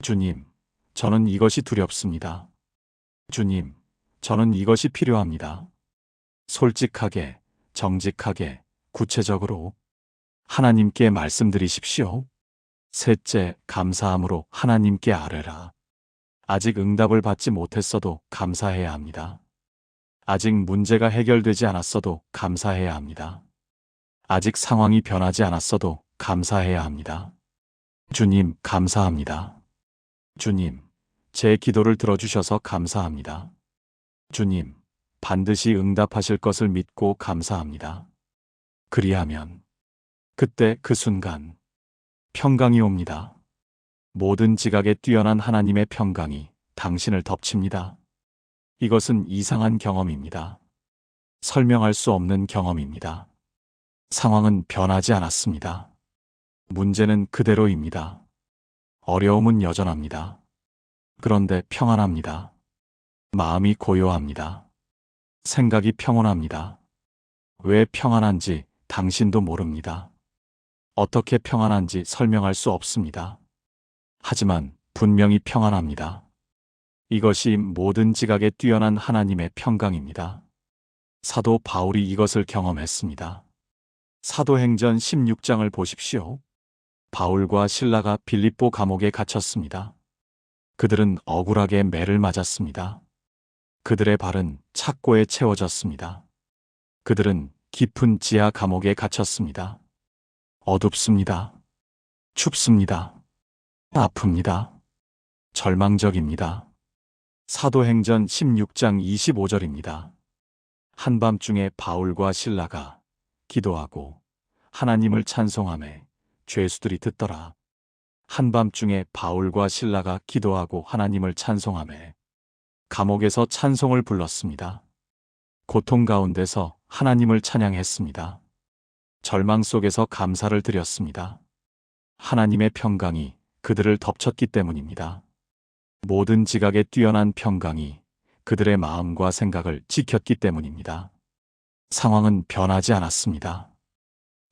주님, 저는 이것이 두렵습니다. 주님, 저는 이것이 필요합니다. 솔직하게, 정직하게, 구체적으로 하나님께 말씀드리십시오. 셋째, 감사함으로 하나님께 아뢰라. 아직 응답을 받지 못했어도 감사해야 합니다. 아직 문제가 해결되지 않았어도 감사해야 합니다. 아직 상황이 변하지 않았어도 감사해야 합니다. 주님, 감사합니다. 주님, 제 기도를 들어주셔서 감사합니다. 주님, 반드시 응답하실 것을 믿고 감사합니다. 그리하면 그때 그 순간 평강이 옵니다. 모든 지각에 뛰어난 하나님의 평강이 당신을 덮칩니다. 이것은 이상한 경험입니다. 설명할 수 없는 경험입니다. 상황은 변하지 않았습니다. 문제는 그대로입니다. 어려움은 여전합니다. 그런데 평안합니다. 마음이 고요합니다. 생각이 평온합니다. 왜 평안한지 당신도 모릅니다. 어떻게 평안한지 설명할 수 없습니다. 하지만 분명히 평안합니다. 이것이 모든 지각에 뛰어난 하나님의 평강입니다. 사도 바울이 이것을 경험했습니다. 사도행전 16장을 보십시오. 바울과 실라가 빌립보 감옥에 갇혔습니다. 그들은 억울하게 매를 맞았습니다. 그들의 발은 착고에 채워졌습니다. 그들은 깊은 지하 감옥에 갇혔습니다. 어둡습니다. 춥습니다. 아픕니다. 절망적입니다. 사도행전 16장 25절입니다. 한밤중에 바울과 실라가 기도하고 하나님을 찬송하매 죄수들이 듣더라. 한밤중에 바울과 실라가 기도하고 하나님을 찬송하매 감옥에서 찬송을 불렀습니다. 고통 가운데서 하나님을 찬양했습니다. 절망 속에서 감사를 드렸습니다. 하나님의 평강이 그들을 덮쳤기 때문입니다. 모든 지각에 뛰어난 평강이 그들의 마음과 생각을 지켰기 때문입니다. 상황은 변하지 않았습니다.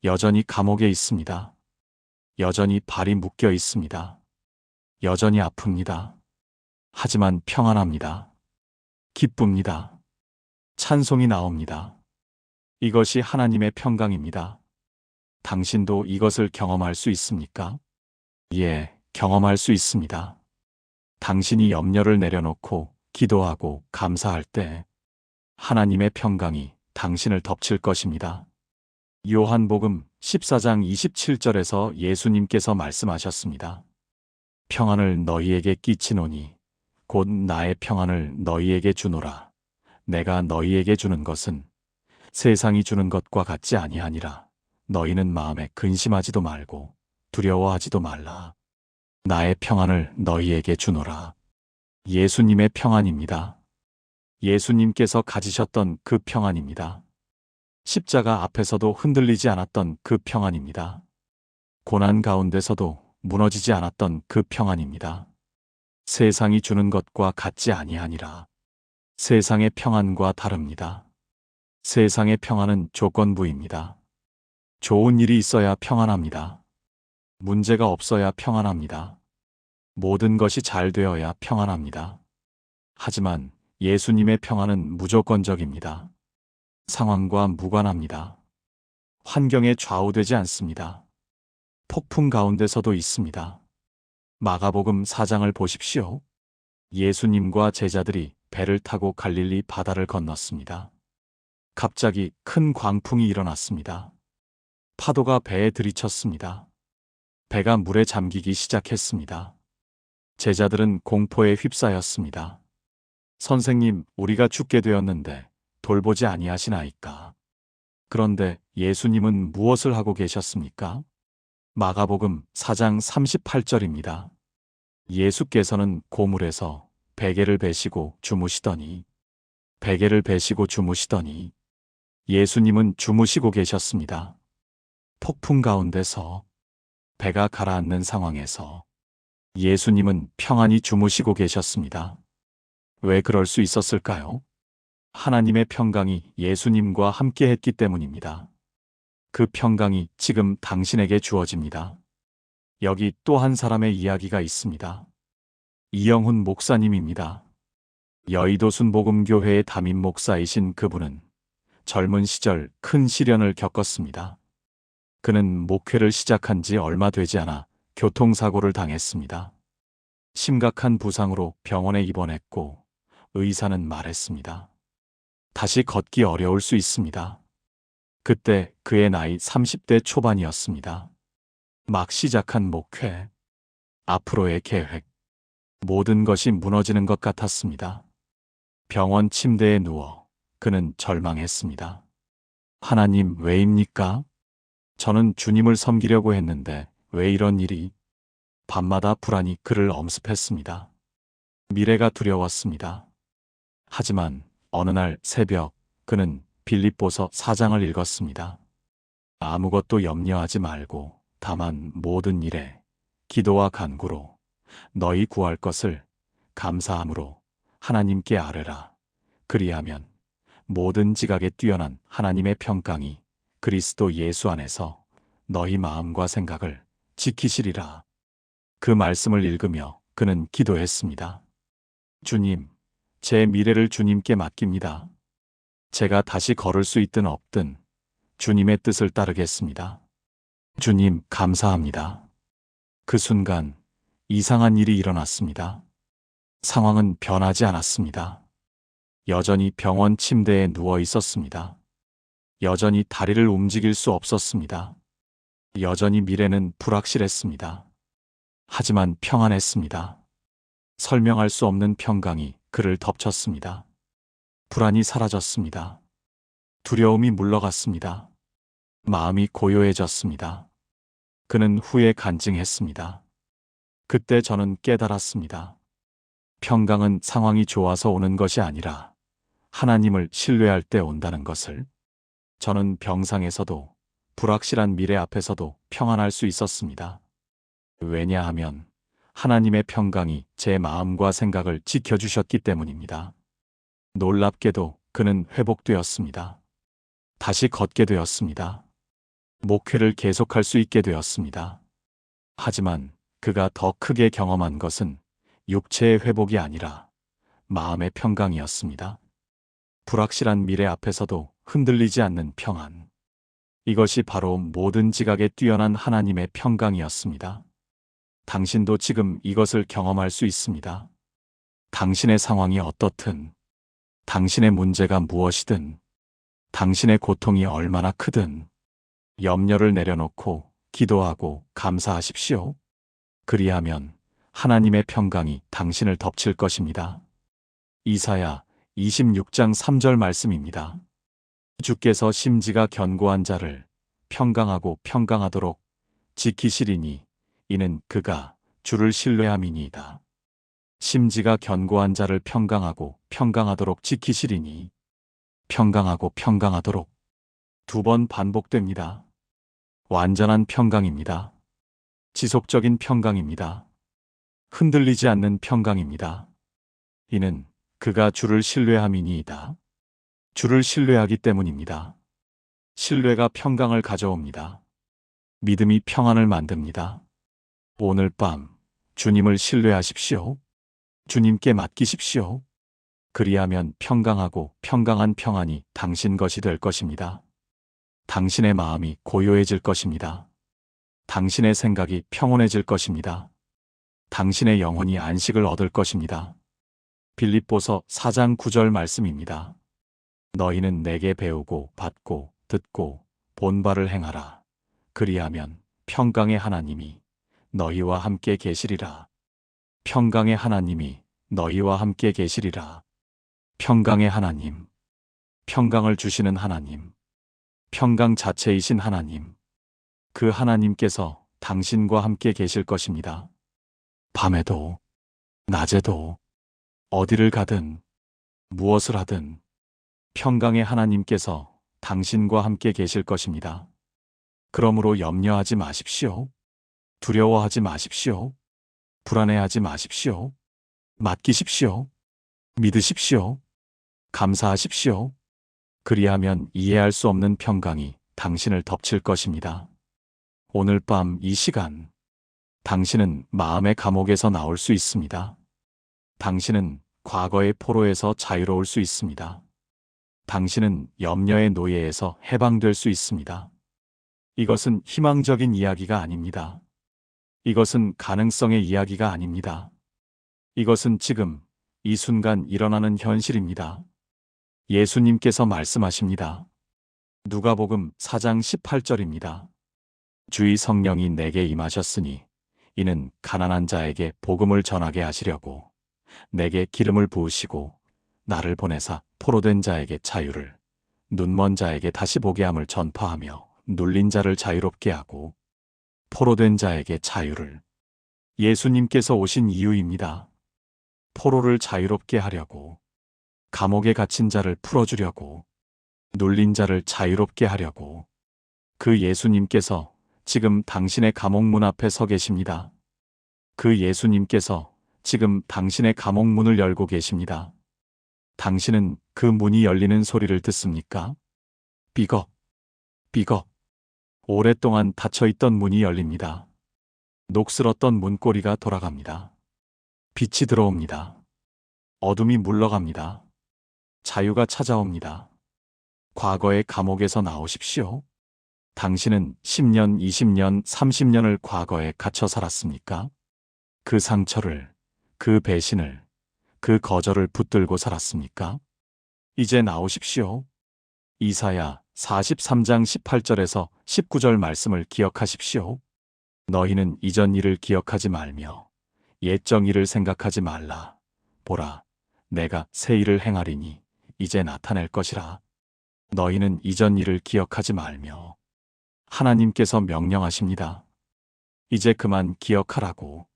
여전히 감옥에 있습니다. 여전히 발이 묶여 있습니다. 여전히 아픕니다. 하지만 평안합니다. 기쁩니다. 찬송이 나옵니다. 이것이 하나님의 평강입니다. 당신도 이것을 경험할 수 있습니까? 예, 경험할 수 있습니다. 당신이 염려를 내려놓고 기도하고 감사할 때 하나님의 평강이 당신을 덮칠 것입니다. 요한복음 14장 27절에서 예수님께서 말씀하셨습니다. 평안을 너희에게 끼치노니 곧 나의 평안을 너희에게 주노라. 내가 너희에게 주는 것은 세상이 주는 것과 같지 아니하니라. 너희는 마음에 근심하지도 말고 두려워하지도 말라. 나의 평안을 너희에게 주노라. 예수님의 평안입니다. 예수님께서 가지셨던 그 평안입니다. 십자가 앞에서도 흔들리지 않았던 그 평안입니다. 고난 가운데서도 무너지지 않았던 그 평안입니다. 세상이 주는 것과 같지 아니하니라. 세상의 평안과 다릅니다. 세상의 평안은 조건부입니다. 좋은 일이 있어야 평안합니다. 문제가 없어야 평안합니다. 모든 것이 잘 되어야 평안합니다. 하지만 예수님의 평안은 무조건적입니다. 상황과 무관합니다. 환경에 좌우되지 않습니다. 폭풍 가운데서도 있습니다. 마가복음 4장을 보십시오. 예수님과 제자들이 배를 타고 갈릴리 바다를 건넜습니다. 갑자기 큰 광풍이 일어났습니다. 파도가 배에 들이쳤습니다. 배가 물에 잠기기 시작했습니다. 제자들은 공포에 휩싸였습니다. 선생님, 우리가 죽게 되었는데 돌보지 아니하시나이까. 그런데 예수님은 무엇을 하고 계셨습니까? 마가복음 4장 38절입니다. 예수께서는 고물에서 베개를 베시고 주무시더니 예수님은 주무시고 계셨습니다. 폭풍 가운데서 배가 가라앉는 상황에서 예수님은 평안히 주무시고 계셨습니다. 왜 그럴 수 있었을까요? 하나님의 평강이 예수님과 함께 했기 때문입니다. 그 평강이 지금 당신에게 주어집니다. 여기 또 한 사람의 이야기가 있습니다. 이영훈 목사님입니다. 여의도 순복음교회의 담임 목사이신 그분은 젊은 시절 큰 시련을 겪었습니다. 그는 목회를 시작한 지 얼마 되지 않아 교통사고를 당했습니다. 심각한 부상으로 병원에 입원했고 의사는 말했습니다. 다시 걷기 어려울 수 있습니다. 그때 그의 나이 30대 초반이었습니다. 막 시작한 목회, 앞으로의 계획, 모든 것이 무너지는 것 같았습니다. 병원 침대에 누워 그는 절망했습니다. 하나님 왜입니까? 저는 주님을 섬기려고 했는데 왜 이런 일이? 밤마다 불안이 그를 엄습했습니다. 미래가 두려웠습니다. 하지만 어느 날 새벽 그는 빌립보서 4장을 읽었습니다. 아무것도 염려하지 말고 다만 모든 일에 기도와 간구로 너희 구할 것을 감사함으로 하나님께 아뢰라. 그리하면 모든 지각에 뛰어난 하나님의 평강이 그리스도 예수 안에서 너희 마음과 생각을 지키시리라. 그 말씀을 읽으며 그는 기도했습니다. 주님, 제 미래를 주님께 맡깁니다. 제가 다시 걸을 수 있든 없든 주님의 뜻을 따르겠습니다. 주님, 감사합니다. 그 순간 이상한 일이 일어났습니다. 상황은 변하지 않았습니다. 여전히 병원 침대에 누워 있었습니다. 여전히 다리를 움직일 수 없었습니다. 여전히 미래는 불확실했습니다. 하지만 평안했습니다. 설명할 수 없는 평강이 그를 덮쳤습니다. 불안이 사라졌습니다. 두려움이 물러갔습니다. 마음이 고요해졌습니다. 그는 후에 간증했습니다. 그때 저는 깨달았습니다. 평강은 상황이 좋아서 오는 것이 아니라 하나님을 신뢰할 때 온다는 것을. 저는 병상에서도 불확실한 미래 앞에서도 평안할 수 있었습니다. 왜냐하면 하나님의 평강이 제 마음과 생각을 지켜주셨기 때문입니다. 놀랍게도 그는 회복되었습니다. 다시 걷게 되었습니다. 목회를 계속할 수 있게 되었습니다. 하지만 그가 더 크게 경험한 것은 육체의 회복이 아니라 마음의 평강이었습니다. 불확실한 미래 앞에서도 흔들리지 않는 평안. 이것이 바로 모든 지각에 뛰어난 하나님의 평강이었습니다. 당신도 지금 이것을 경험할 수 있습니다. 당신의 상황이 어떻든, 당신의 문제가 무엇이든, 당신의 고통이 얼마나 크든, 염려를 내려놓고 기도하고 감사하십시오. 그리하면 하나님의 평강이 당신을 덮칠 것입니다. 이사야 26장 3절 말씀입니다. 주께서 심지가 견고한 자를 평강하고 평강하도록 지키시리니 이는 그가 주를 신뢰함이니이다. 심지가 견고한 자를 평강하고 평강하도록 지키시리니 평강하고 평강하도록 2번 반복됩니다. 완전한 평강입니다. 지속적인 평강입니다. 흔들리지 않는 평강입니다. 이는 그가 주를 신뢰함이니이다. 주를 신뢰하기 때문입니다. 신뢰가 평강을 가져옵니다. 믿음이 평안을 만듭니다. 오늘 밤 주님을 신뢰하십시오. 주님께 맡기십시오. 그리하면 평강하고 평강한 평안이 당신 것이 될 것입니다. 당신의 마음이 고요해질 것입니다. 당신의 생각이 평온해질 것입니다. 당신의 영혼이 안식을 얻을 것입니다. 빌립보서 4장 9절 말씀입니다. 너희는 내게 배우고 받고 듣고 본 바를 행하라. 그리하면 평강의 하나님이 너희와 함께 계시리라. 평강의 하나님이 너희와 함께 계시리라. 평강의 하나님, 평강을 주시는 하나님, 평강 자체이신 하나님, 그 하나님께서 당신과 함께 계실 것입니다. 밤에도, 낮에도, 어디를 가든, 무엇을 하든, 평강의 하나님께서 당신과 함께 계실 것입니다. 그러므로 염려하지 마십시오. 두려워하지 마십시오. 불안해하지 마십시오. 맡기십시오. 믿으십시오. 감사하십시오. 그리하면 이해할 수 없는 평강이 당신을 덮칠 것입니다. 오늘 밤 이 시간, 당신은 마음의 감옥에서 나올 수 있습니다. 당신은 과거의 포로에서 자유로울 수 있습니다. 당신은 염려의 노예에서 해방될 수 있습니다. 이것은 희망적인 이야기가 아닙니다. 이것은 가능성의 이야기가 아닙니다. 이것은 지금, 이 순간 일어나는 현실입니다. 예수님께서 말씀하십니다. 누가복음 4장 18절입니다. 주의 성령이 내게 임하셨으니 이는 가난한 자에게 복음을 전하게 하시려고 내게 기름을 부으시고 나를 보내사 포로된 자에게 자유를, 눈먼 자에게 다시 보게 함을 전파하며 눌린 자를 자유롭게 하고 포로된 자에게 자유를. 예수님께서 오신 이유입니다. 포로를 자유롭게 하려고, 감옥에 갇힌 자를 풀어주려고, 눌린 자를 자유롭게 하려고. 그 예수님께서 지금 당신의 감옥 문 앞에 서 계십니다. 그 예수님께서 지금 당신의 감옥 문을 열고 계십니다. 당신은 그 문이 열리는 소리를 듣습니까? 삐걱, 삐걱. 오랫동안 닫혀있던 문이 열립니다. 녹슬었던 문고리가 돌아갑니다. 빛이 들어옵니다. 어둠이 물러갑니다. 자유가 찾아옵니다. 과거의 감옥에서 나오십시오. 당신은 10년, 20년, 30년을 과거에 갇혀 살았습니까? 그 상처를, 그 배신을, 그 거절을 붙들고 살았습니까? 이제 나오십시오. 이사야 43장 18절에서 19절 말씀을 기억하십시오. 너희는 이전 일을 기억하지 말며 옛적 일을 생각하지 말라. 보라, 내가 새 일을 행하리니 이제 나타낼 것이라. 너희는 이전 일을 기억하지 말며. 하나님께서 명령하십니다. 이제 그만 기억하라고.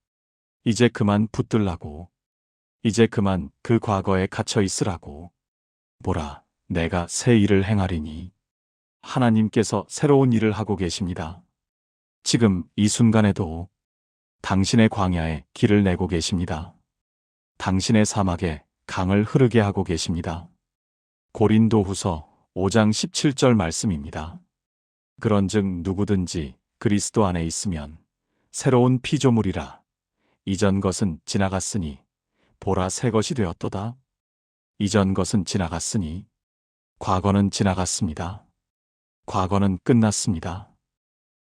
이제 그만 붙들라고. 이제 그만 그 과거에 갇혀 있으라고. 보라, 내가 새 일을 행하리니. 하나님께서 새로운 일을 하고 계십니다. 지금 이 순간에도 당신의 광야에 길을 내고 계십니다. 당신의 사막에 강을 흐르게 하고 계십니다. 고린도후서 5장 17절 말씀입니다. 그런즉 누구든지 그리스도 안에 있으면 새로운 피조물이라. 이전 것은 지나갔으니 보라 새 것이 되었도다. 이전 것은 지나갔으니 과거는 지나갔습니다. 과거는 끝났습니다.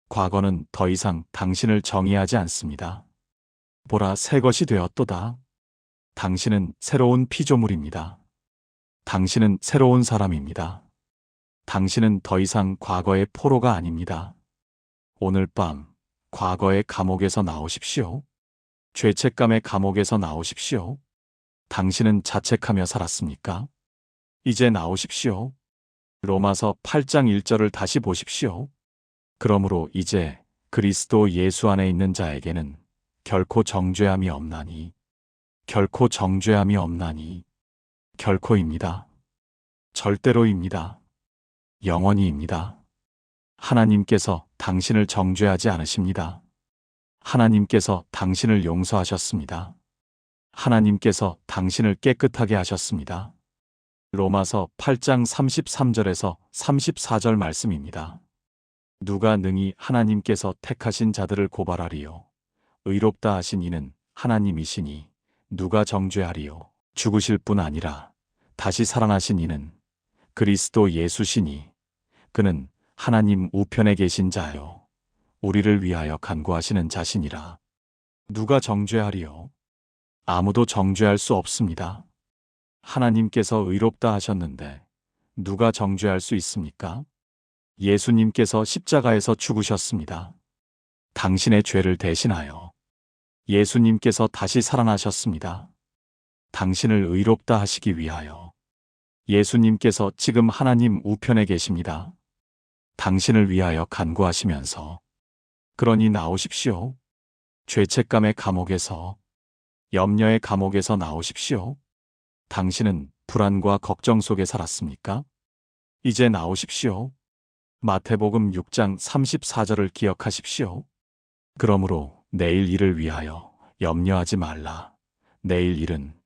과거는 더 이상 당신을 정의하지 않습니다. 보라 새 것이 되었도다. 당신은 새로운 피조물입니다. 당신은 새로운 사람입니다. 당신은 더 이상 과거의 포로가 아닙니다. 오늘 밤 과거의 감옥에서 나오십시오. 죄책감의 감옥에서 나오십시오. 당신은 자책하며 살았습니까? 이제 나오십시오. 로마서 8장 1절을 다시 보십시오. 그러므로 이제 그리스도 예수 안에 있는 자에게는 결코 정죄함이 없나니, 결코 정죄함이 없나니, 결코입니다. 절대로입니다. 영원히입니다. 하나님께서 당신을 정죄하지 않으십니다. 하나님께서 당신을 용서하셨습니다. 하나님께서 당신을 깨끗하게 하셨습니다. 로마서 8장 33절에서 34절 말씀입니다. 누가 능히 하나님께서 택하신 자들을 고발하리요. 의롭다 하신 이는 하나님이시니 누가 정죄하리요. 죽으실 뿐 아니라 다시 살아나신 이는 그리스도 예수시니 그는 하나님 우편에 계신 자요. 우리를 위하여 간구하시는 자신이라. 누가 정죄하리요. 아무도 정죄할 수 없습니다. 하나님께서 의롭다 하셨는데 누가 정죄할 수 있습니까? 예수님께서 십자가에서 죽으셨습니다. 당신의 죄를 대신하여. 예수님께서 다시 살아나셨습니다. 당신을 의롭다 하시기 위하여. 예수님께서 지금 하나님 우편에 계십니다. 당신을 위하여 간구하시면서. 그러니 나오십시오. 죄책감의 감옥에서, 염려의 감옥에서 나오십시오. 당신은 불안과 걱정 속에 살았습니까? 이제 나오십시오. 마태복음 6장 34절을 기억하십시오. 그러므로 내일 일을 위하여 염려하지 말라. 내일 일은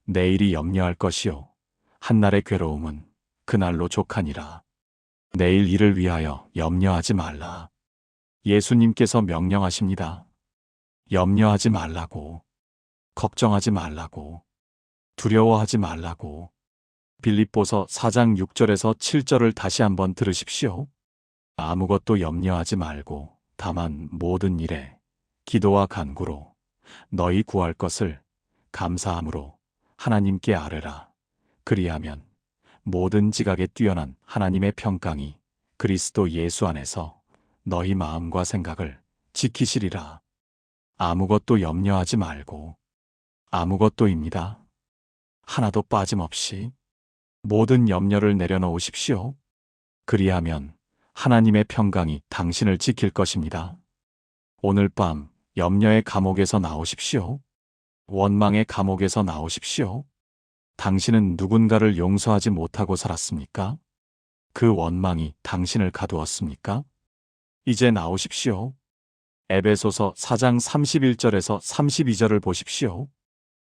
내일이 염려할 것이요. 한날의 괴로움은 그날로 족하니라. 내일 일을 위하여 염려하지 말라. 예수님께서 명령하십니다. 염려하지 말라고, 걱정하지 말라고, 두려워하지 말라고. 빌립보서 4장 6절에서 7절을 다시 한번 들으십시오. 아무것도 염려하지 말고 다만 모든 일에 기도와 간구로 너희 구할 것을 감사함으로 하나님께 아뢰라. 그리하면 모든 지각에 뛰어난 하나님의 평강이 그리스도 예수 안에서 너희 마음과 생각을 지키시리라. 아무것도 염려하지 말고, 아무것도입니다. 하나도 빠짐없이 모든 염려를 내려놓으십시오. 그리하면 하나님의 평강이 당신을 지킬 것입니다. 오늘 밤 염려의 감옥에서 나오십시오. 원망의 감옥에서 나오십시오. 당신은 누군가를 용서하지 못하고 살았습니까? 그 원망이 당신을 가두었습니까? 이제 나오십시오. 에베소서 4장 31절에서 32절을 보십시오.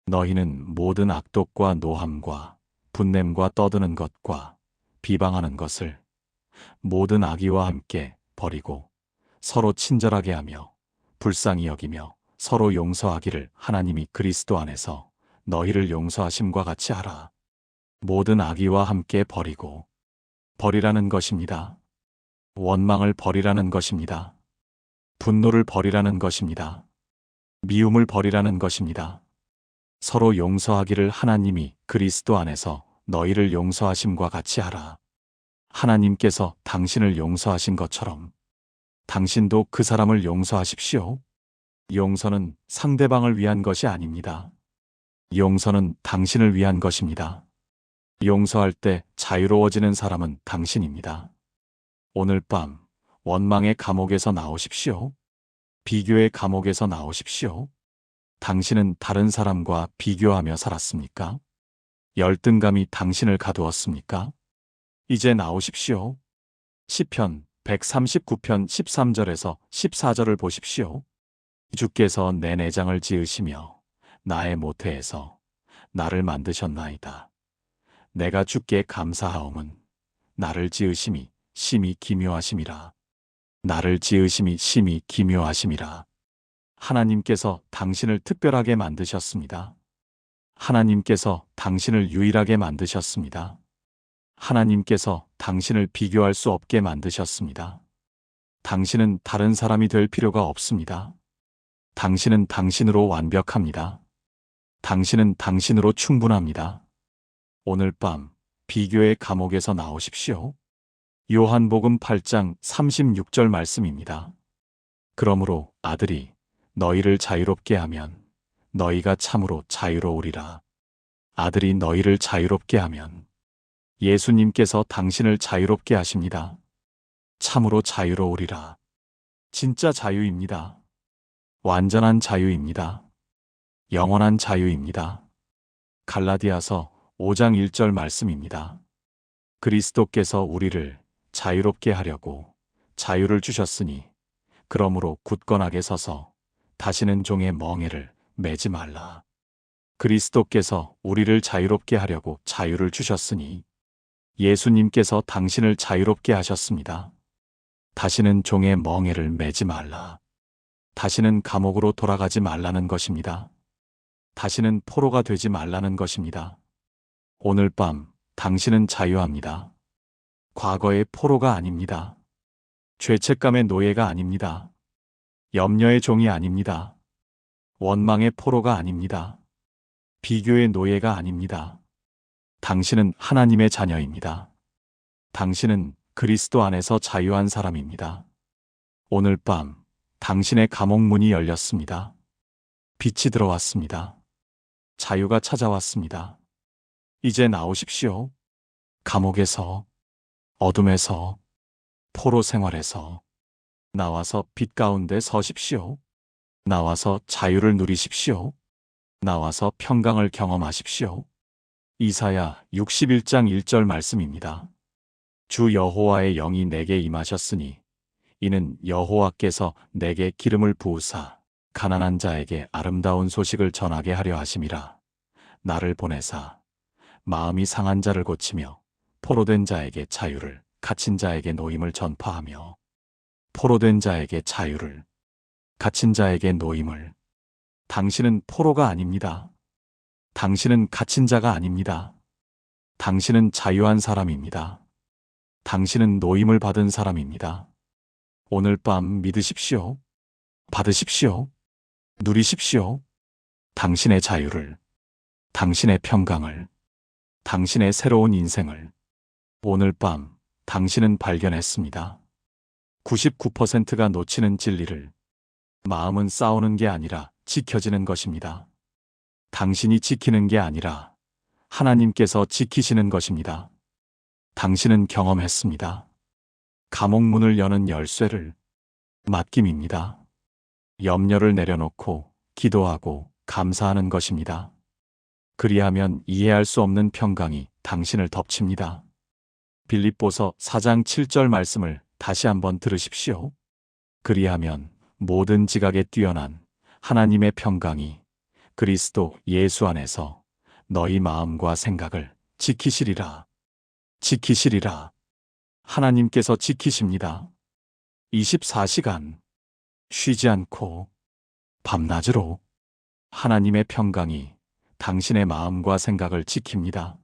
너희는 모든 악독과 노함과 분냄과 떠드는 것과 비방하는 것을 모든 악의와 함께 버리고 서로 친절하게 하며 불쌍히 여기며 서로 용서하기를 하나님이 그리스도 안에서 너희를 용서하심과 같이 하라. 모든 악의와 함께 버리라는 것입니다. 원망을 버리라는 것입니다. 분노를 버리라는 것입니다. 미움을 버리라는 것입니다. 서로 용서하기를 하나님이 그리스도 안에서 너희를 용서하심과 같이 하라. 하나님께서 당신을 용서하신 것처럼 당신도 그 사람을 용서하십시오. 용서는 상대방을 위한 것이 아닙니다. 용서는 당신을 위한 것입니다. 용서할 때 자유로워지는 사람은 당신입니다. 오늘 밤 원망의 감옥에서 나오십시오. 비교의 감옥에서 나오십시오. 당신은 다른 사람과 비교하며 살았습니까? 열등감이 당신을 가두었습니까? 이제 나오십시오. 시편 139편 13절에서 14절을 보십시오. 주께서 내 내장을 지으시며 나의 모태에서 나를 만드셨나이다. 내가 주께 감사하옴은 나를 지으심이 심히 기묘하심이라. 나를 지으심이 심히 기묘하심이라. 하나님께서 당신을 특별하게 만드셨습니다. 하나님께서 당신을 유일하게 만드셨습니다. 하나님께서 당신을 비교할 수 없게 만드셨습니다. 당신은 다른 사람이 될 필요가 없습니다. 당신은 당신으로 완벽합니다. 당신은 당신으로 충분합니다. 오늘 밤 비교의 감옥에서 나오십시오. 요한복음 8장 36절 말씀입니다. 그러므로 아들이 너희를 자유롭게 하면 너희가 참으로 자유로우리라. 아들이 너희를 자유롭게 하면 예수님께서 당신을 자유롭게 하십니다. 참으로 자유로우리라. 진짜 자유입니다. 완전한 자유입니다. 영원한 자유입니다. 갈라디아서 5장 1절 말씀입니다. 그리스도께서 우리를 자유롭게 하려고 자유를 주셨으니 그러므로 굳건하게 서서 다시는 종의 멍에를 매지 말라. 그리스도께서 우리를 자유롭게 하려고 자유를 주셨으니 예수님께서 당신을 자유롭게 하셨습니다. 다시는 종의 멍에를 매지 말라. 다시는 감옥으로 돌아가지 말라는 것입니다. 다시는 포로가 되지 말라는 것입니다. 오늘 밤 당신은 자유합니다. 과거의 포로가 아닙니다. 죄책감의 노예가 아닙니다. 염려의 종이 아닙니다. 원망의 포로가 아닙니다. 비교의 노예가 아닙니다. 당신은 하나님의 자녀입니다. 당신은 그리스도 안에서 자유한 사람입니다. 오늘 밤 당신의 감옥 문이 열렸습니다. 빛이 들어왔습니다. 자유가 찾아왔습니다. 이제 나오십시오. 감옥에서, 어둠에서, 포로 생활에서 나와서 빛 가운데 서십시오. 나와서 자유를 누리십시오. 나와서 평강을 경험하십시오. 이사야 61장 1절 말씀입니다. 주 여호와의 영이 내게 임하셨으니 이는 여호와께서 내게 기름을 부으사 가난한 자에게 아름다운 소식을 전하게 하려 하심이라. 나를 보내사 마음이 상한 자를 고치며 포로된 자에게 자유를, 갇힌 자에게 노임을 전파하며 포로된 자에게 자유를, 갇힌 자에게 노임을. 당신은 포로가 아닙니다. 당신은 갇힌 자가 아닙니다. 당신은 자유한 사람입니다. 당신은 노임을 받은 사람입니다. 오늘 밤 믿으십시오. 받으십시오. 누리십시오. 당신의 자유를, 당신의 평강을, 당신의 새로운 인생을. 오늘 밤 당신은 발견했습니다. 99%가 놓치는 진리를. 마음은 싸우는 게 아니라 지켜지는 것입니다. 당신이 지키는 게 아니라 하나님께서 지키시는 것입니다. 당신은 경험했습니다. 감옥 문을 여는 열쇠를. 맡김입니다. 염려를 내려놓고 기도하고 감사하는 것입니다. 그리하면 이해할 수 없는 평강이 당신을 덮칩니다. 빌립보서 4장 7절 말씀을 다시 한번 들으십시오. 그리하면 모든 지각에 뛰어난 하나님의 평강이 그리스도 예수 안에서 너희 마음과 생각을 지키시리라. 지키시리라. 하나님께서 지키십니다. 24시간 쉬지 않고 밤낮으로 하나님의 평강이 당신의 마음과 생각을 지킵니다.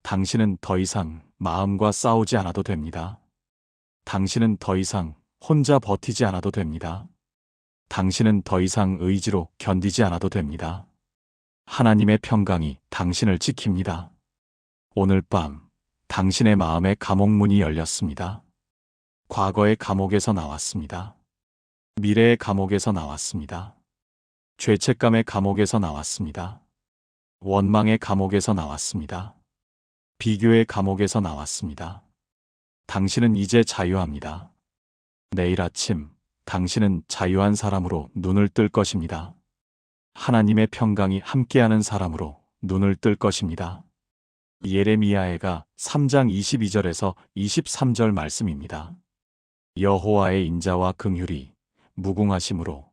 당신은 더 이상 마음과 싸우지 않아도 됩니다. 당신은 더 이상 혼자 버티지 않아도 됩니다. 당신은 더 이상 의지로 견디지 않아도 됩니다. 하나님의 평강이 당신을 지킵니다. 오늘 밤 당신의 마음의 감옥문이 열렸습니다. 과거의 감옥에서 나왔습니다. 미래의 감옥에서 나왔습니다. 죄책감의 감옥에서 나왔습니다. 원망의 감옥에서 나왔습니다. 비교의 감옥에서 나왔습니다. 당신은 이제 자유합니다. 내일 아침 당신은 자유한 사람으로 눈을 뜰 것입니다. 하나님의 평강이 함께하는 사람으로 눈을 뜰 것입니다. 예레미야해가 3장 22절에서 23절 말씀입니다. 여호와의 인자와 긍휼이 무궁하심으로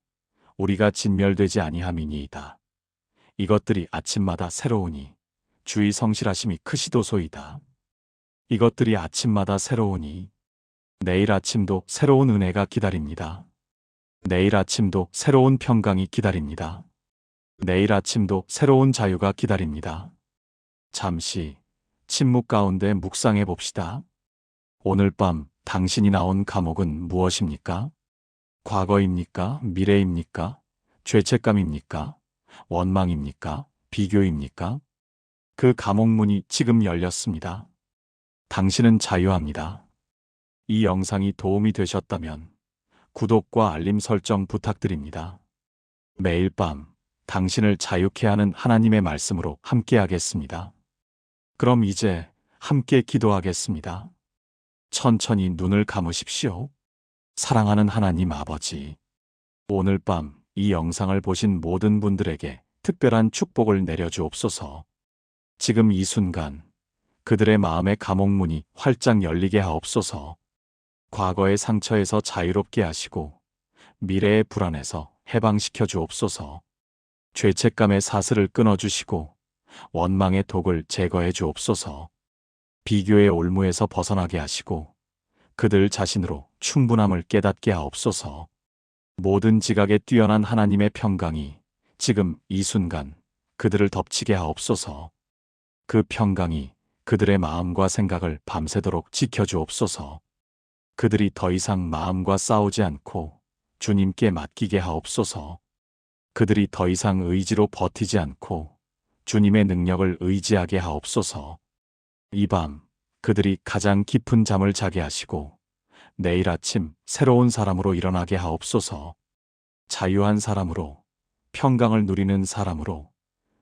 우리가 진멸되지 아니함이니이다. 이것들이 아침마다 새로우니 주의 성실하심이 크시도소이다. 이것들이 아침마다 새로우니 내일 아침도 새로운 은혜가 기다립니다. 내일 아침도 새로운 평강이 기다립니다. 내일 아침도 새로운 자유가 기다립니다. 잠시 침묵 가운데 묵상해 봅시다. 오늘 밤 당신이 나온 감옥은 무엇입니까? 과거입니까? 미래입니까? 죄책감입니까? 원망입니까? 비교입니까? 그 감옥문이 지금 열렸습니다. 당신은 자유합니다. 이 영상이 도움이 되셨다면 구독과 알림 설정 부탁드립니다. 매일 밤 당신을 자유케 하는 하나님의 말씀으로 함께하겠습니다. 그럼 이제 함께 기도하겠습니다. 천천히 눈을 감으십시오. 사랑하는 하나님 아버지, 오늘 밤 이 영상을 보신 모든 분들에게 특별한 축복을 내려주옵소서. 지금 이 순간 그들의 마음의 감옥문이 활짝 열리게 하옵소서. 과거의 상처에서 자유롭게 하시고 미래의 불안에서 해방시켜 주옵소서. 죄책감의 사슬을 끊어주시고 원망의 독을 제거해 주옵소서. 비교의 올무에서 벗어나게 하시고 그들 자신으로 충분함을 깨닫게 하옵소서. 모든 지각에 뛰어난 하나님의 평강이 지금 이 순간 그들을 덮치게 하옵소서. 그 평강이 그들의 마음과 생각을 밤새도록 지켜주옵소서. 그들이 더 이상 마음과 싸우지 않고 주님께 맡기게 하옵소서. 그들이 더 이상 의지로 버티지 않고 주님의 능력을 의지하게 하옵소서. 이 밤 그들이 가장 깊은 잠을 자게 하시고 내일 아침 새로운 사람으로 일어나게 하옵소서. 자유한 사람으로, 평강을 누리는 사람으로,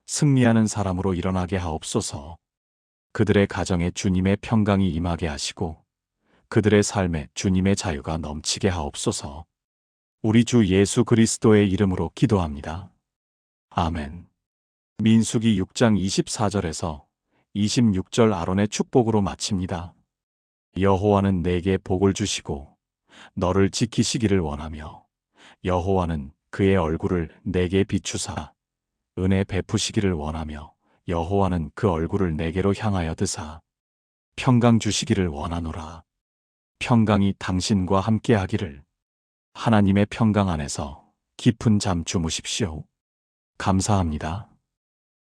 승리하는 사람으로 일어나게 하옵소서. 그들의 가정에 주님의 평강이 임하게 하시고 그들의 삶에 주님의 자유가 넘치게 하옵소서. 우리 주 예수 그리스도의 이름으로 기도합니다. 아멘. 민수기 6장 24절에서 26절 아론의 축복으로 마칩니다. 여호와는 내게 복을 주시고 너를 지키시기를 원하며 여호와는 그의 얼굴을 내게 비추사 은혜 베푸시기를 원하며 여호와는 그 얼굴을 내게로 향하여 드사 평강 주시기를 원하노라. 평강이 당신과 함께 하기를. 하나님의 평강 안에서 깊은 잠 주무십시오. 감사합니다.